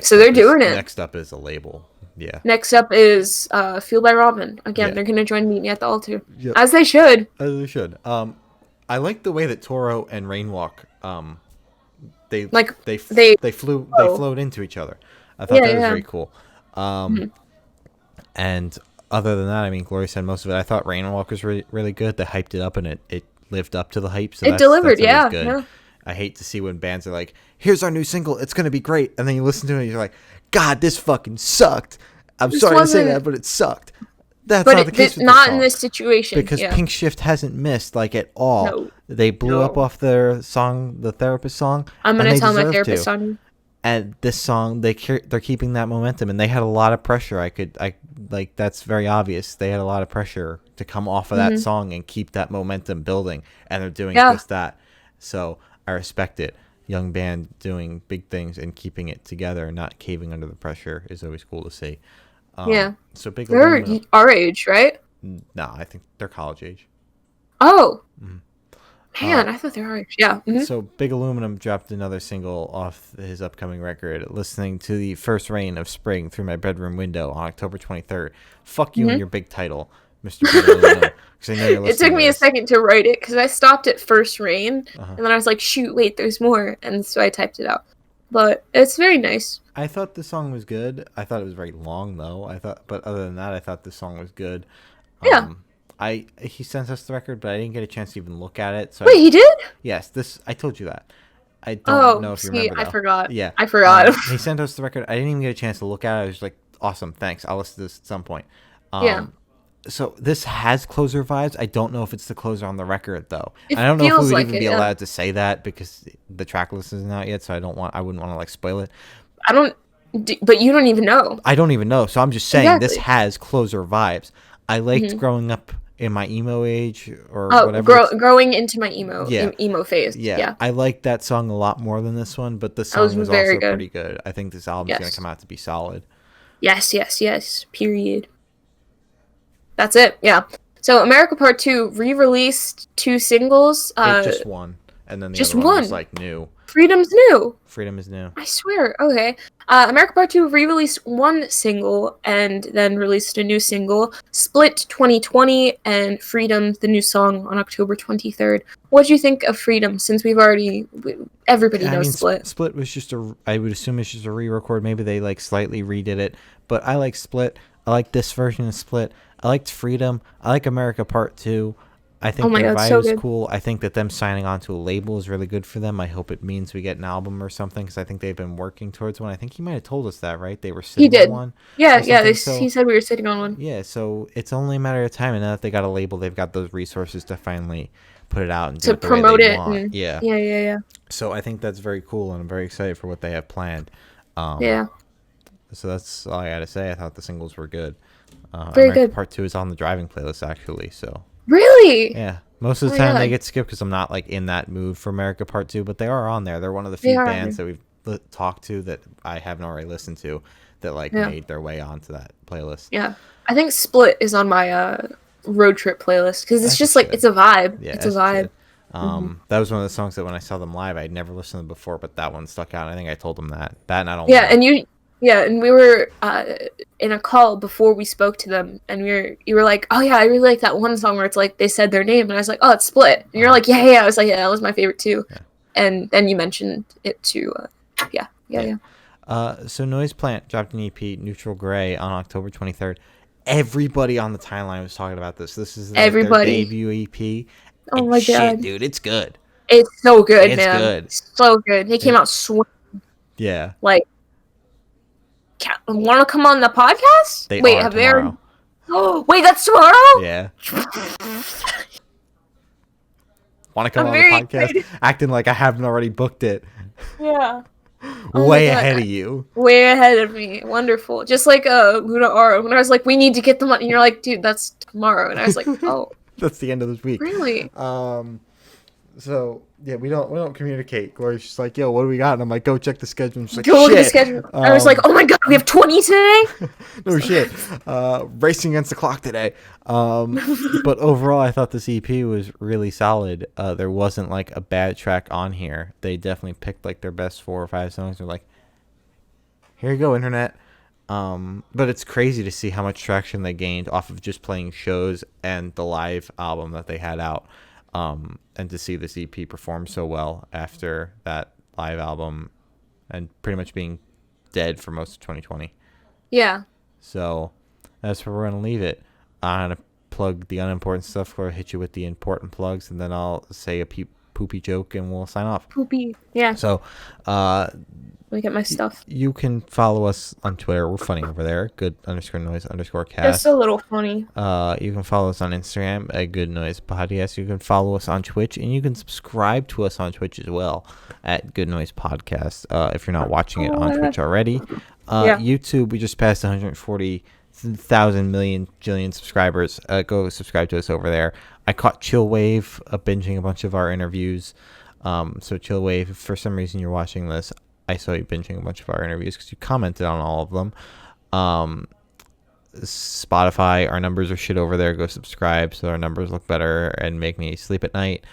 So they're doing it. Next up is a label. Yeah, Next up is Feel by Robin. Again, yeah, they're gonna join Meet Me at the Altar, yep. as they should. As they should. I like the way that Toro and Rainwalk, they Like they they. they Oh, flowed into each other. I thought yeah, that was yeah. very cool. Mhm. And other than that, I mean, Gloria said most of it. I thought Rainwalk was really good. They hyped it up, and it lived up to the hype. So It that's delivered. always Yeah, good. yeah. I hate to see when bands are like, "Here's our new single. It's gonna be great," and then you listen to it, and you're like, "God, this fucking sucked." I'm This sorry to say wasn't. that, but it sucked. That's But not the case with this not in song, this situation. because Yeah. Pink Shift hasn't missed like at all. No. They blew up No. off their song, the Therapist song, I'm and gonna they tell my deserve therapist to. on. And this song, they're keeping that momentum, and they had a lot of pressure. I like, that's very obvious. They had a lot of pressure to come off of that Hmm. song and keep that momentum building, and they're doing Yeah. just that. So I respect it. Young band doing big things and keeping it together, not caving under the pressure, is always cool to see. Yeah. So Big They're Aluminum. our age, right? No, I think they're college age. Oh Uh, man, I thought they were our age. Yeah. Hmm. So Big Aluminum dropped another single off his upcoming record, Listening to the First Rain of Spring Through My Bedroom Window, on October 23rd. Fuck you and Hmm. your big title, Mr. Big Aluminum, because I know you're It took listening to me a this. second to write it because I stopped at first rain Uh-huh. and then I was like, shoot, wait, there's more. And so I typed it out. But it's very nice. I thought the song was good. I thought it was very long though. But other than that, I thought the song was good. Yeah. He sent us the record, but I didn't get a chance to even look at it. So Wait, he did? yes, this I told you that. I don't know Oh, if you see, remember I though. forgot. Yeah. I forgot. He sent us the record. I didn't even get a chance to look at it. I was like, awesome, thanks. I'll listen to this at some point. Yeah. So this has closer vibes. I don't know if it's the closer on the record though. It I don't know if we feels would like even it, be yeah. allowed to say that because the track list isn't out yet. So I wouldn't want to like spoil it. I don't, but you don't even know. I don't even know. So I'm just saying this Exactly. has closer vibes. I liked Hmm. growing up in my emo age or Oh, whatever. growing into my emo Yeah. emo phase. Yeah, Yeah. I liked that song a lot more than this one, but the That was song was very also good. pretty good. I think this album's going to Yes. come out to be solid. Yes, yes, yes. Period. That's it. Yeah. So America Part 2 re-released two singles. Just one, and then the Just other one was one. like new. Freedom's New. Freedom is new. I swear. Okay. America Part 2 re-released one single and then released a new single, Split 2020 and Freedom, the new song, on October 23rd. What do you think of Freedom, since everybody I knows mean, Split? Split was just I would assume it's just a re-record. Maybe they like slightly redid it, but I like Split. I like this version of Split. I liked Freedom. I like America Part 2. I think Oh my their God, vibe so is good. cool. I think that them signing on to a label is really good for them. I hope it means we get an album or something, because I think they've been working towards one. I think he might have told us that, right? They were He sitting on did. one Yeah, or yeah, something. So he said we were sitting on one. yeah, so it's only a matter of time, and now that they got a label, they've got those resources to finally put it out and do To it the way promote they it. want. And, Yeah. yeah, yeah, yeah. So I think that's very cool, and I'm very excited for what they have planned. Yeah. So that's all I got to say. I thought the singles were good. Very America good. Part 2 is on the driving playlist, actually, so. Really? Yeah. Most of the Oh my time they God. get skipped because I'm not, like, in that mood for America Part 2, but they are on there. They're one of the They few are. bands that we've talked to that I haven't already listened to that, like, Yeah. made their way onto that playlist. Yeah. I think Split is on my road trip playlist because it's As it just like, should. it's a vibe. Yeah, It's a as it vibe. should. That was one of the songs that when I saw them live, I'd never listened to them before, but that one stuck out. I think I told them that. That and I Don't Yeah, Wanna. and and we were in a call before we spoke to them, and you were like, oh yeah, I really like that one song where it's like they said their name, and I was like, oh, it's Split, and you're like, yeah, yeah. I was like, yeah, that was my favorite too, Yeah. and then you mentioned it too. Yeah. So Noise Plant dropped an EP, Neutral Gray, on October 23rd. Everybody on the timeline was talking about this. This is like their Everybody. debut EP. Oh And my shit, God, dude, it's good. it's so good, It's man. good. So good. They came out Yeah. like. Want to come on the podcast? They Wait, are have tomorrow. Oh, wait, that's tomorrow? Yeah. Want to come I'm on the very podcast? excited. Acting like I haven't already booked it. Yeah. Oh my Way God. ahead of you. Way ahead of me. Wonderful. Just like Luna Aro. When I was like, we need to get them on, and you're like, dude, that's tomorrow. And I was like, oh, That's the end of this week. really? So yeah, we don't communicate. Glory's just like, yo, what do we got? And I'm like, go check the schedule. And she's like, Go look at the shit. schedule. I was like, oh my God, we have 20 today? No shit. Racing against the clock today. But overall, I thought this EP was really solid. There wasn't like a bad track on here. They definitely picked like their best 4 or 5 songs. They're like, here you go, internet. But it's crazy to see how much traction they gained off of just playing shows and the live album that they had out. And to see this EP perform so well after that live album and pretty much being dead for most of 2020. Yeah. So that's where we're going to leave it. I'm going to plug the unimportant stuff, or hit you with the important plugs, and then I'll say a poopy joke and we'll sign off. Poopy. Yeah. So, Let me get my stuff. you can follow us on Twitter. We're funny over there. Good_noise_cast. It's a little funny. You can follow us on Instagram at Good Noise Podcast. You can follow us on Twitch, and you can subscribe to us on Twitch as well at Good Noise Podcast. If you're not watching it on Twitch already, YouTube, we just passed 140,000 million jillion subscribers. Go subscribe to us over there. I caught Chillwave binging a bunch of our interviews. So Chillwave, if for some reason you're watching this, I saw you binging a bunch of our interviews because you commented on all of them. Spotify, our numbers are shit over there. Go subscribe so our numbers look better and make me sleep at night.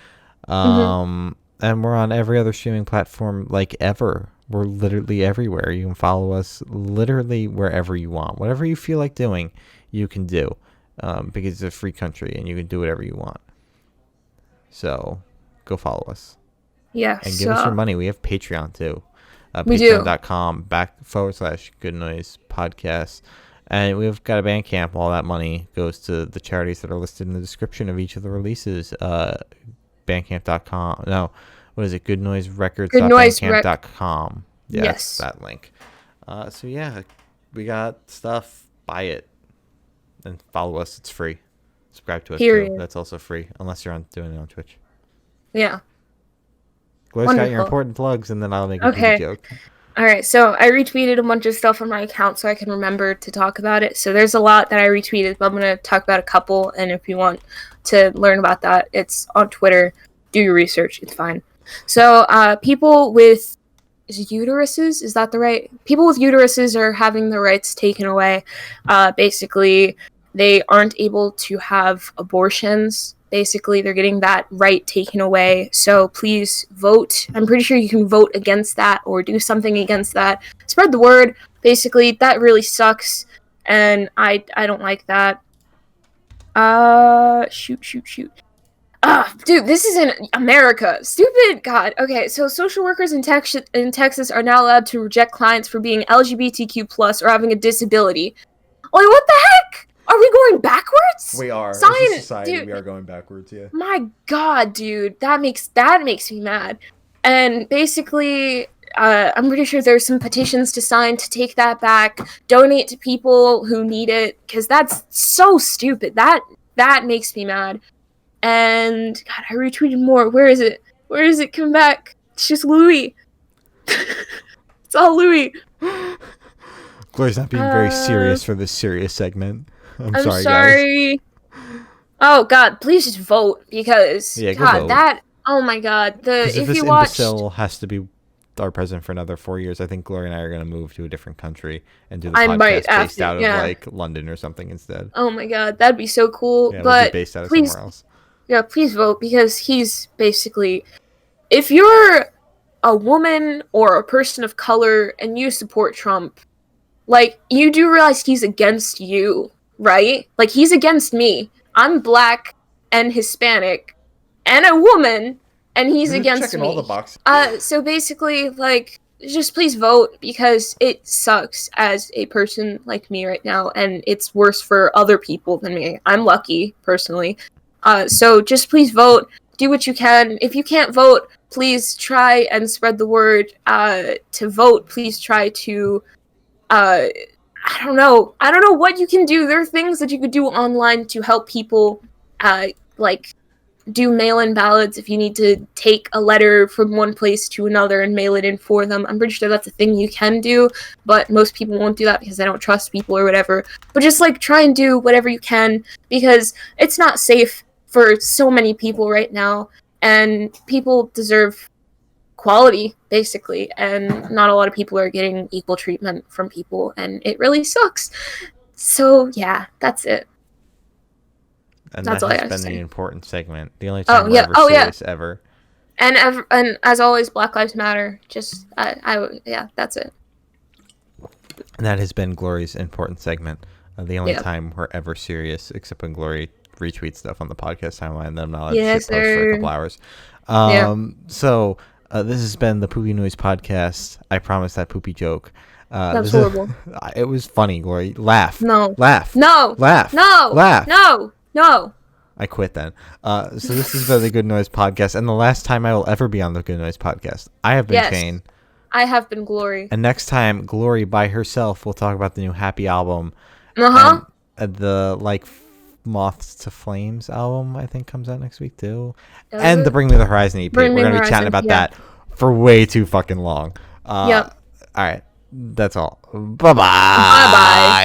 And we're on every other streaming platform like ever. We're literally everywhere. You can follow us literally wherever you want. Whatever you feel like doing, you can do, because it's a free country and you can do whatever you want. So go follow us. Yeah. And give us your money. We have Patreon too. We do. Patreon.com/Good Noise Podcast. And we've got a Bandcamp. All that money goes to the charities that are listed in the description of each of the releases. Bandcamp.com. No, what is it? GoodNoiseRecords.bandcamp.com. Yes, that link. So yeah, we got stuff. Buy it and follow us. It's free. Subscribe to us too. That's also free, unless you're doing it on Twitch. Yeah. Glory's got your important plugs, and then I'll make a joke. All right, so I retweeted a bunch of stuff on my account so I can remember to talk about it. So there's a lot that I retweeted, but I'm going to talk about a couple, and if you want to learn about that, it's on Twitter. Do your research. It's fine. So people with uteruses, is that the right? People with uteruses are having their rights taken away. Basically, they aren't able to have abortions. Basically, they're getting that right taken away. So please vote. I'm pretty sure you can vote against that or do something against that. Spread the word. Basically, that really sucks. And I don't like that. Shoot. Dude, this is in America. Stupid. God. Okay, so social workers in Texas are now allowed to reject clients for being LGBTQ+ or having a disability. Like, what the heck? Are we going backwards? We are. Science, as a society, dude, we are going backwards, yeah. My God, dude. That makes me mad. And basically, I'm pretty sure there's some petitions to sign to take that back, donate to people who need it, because that's so stupid. That makes me mad. And, God, I retweeted more. Where is it? Come back. It's just Louis. It's all Louis. Glory's not being very serious for this serious segment. I'm I'm sorry, guys. sorry. Oh God, please just vote because Yeah, go God, vote. that. Oh my God, Because if if this you watched, imbecile has to be our president for another 4 years, I think Glory and I are going to move to a different country and do the I might podcast have based to. out of Yeah. like London or something instead. Oh my God, that'd be so cool. Yeah, we'll be But based out of please, somewhere else. yeah, please vote because he's basically. If you're a woman or a person of color and you support Trump, like, you do realize he's against you, right? Like, he's against me. I'm black and Hispanic and a woman, and he's You're just against checking all the me. boxes. So basically, like, just please vote because it sucks as a person like me right now, and it's worse for other people than me. I'm lucky, personally. So just please vote. Do what you can. If you can't vote, please try and spread the word to vote. Please try to I don't know. I don't know what you can do. There are things that you could do online to help people, like do mail-in ballots if you need to take a letter from one place to another and mail it in for them. I'm pretty sure that's a thing you can do, but most people won't do that because they don't trust people or whatever. But just like try and do whatever you can because it's not safe for so many people right now, and people deserve quality basically, and not a lot of people are getting equal treatment from people, and it really sucks. So yeah, that's it. And That's that all I has gotta been the say. important segment. The only Oh time we're yeah, ever oh yeah, serious ever. and as always, Black Lives Matter. Just yeah, that's it. And that has been Glory's important segment. The only Yeah. time we're ever serious, except when Glory retweets stuff on the podcast timeline that I'm not allowed to Yes, shit post for a sir. couple hours. Yeah. So this has been the Poopy Noise Podcast. I promise that poopy joke. That's horrible. It was funny, Glory. Laugh. No. Laugh. No. Laugh. No. Laugh. No. No. I quit then. So this has been the Good Noise Podcast, and the last time I will ever be on the Good Noise Podcast. I have been Yes. Kane. I have been Glory. And next time, Glory by herself will talk about the new Happy album. Uh-huh. And the Moths to Flames album, I think, comes out next week too. Does and it? the Bring Me the Horizon EP. We're going to be chatting about that for way too fucking long. Yep. All right. That's all. Bye-bye. Bye-bye.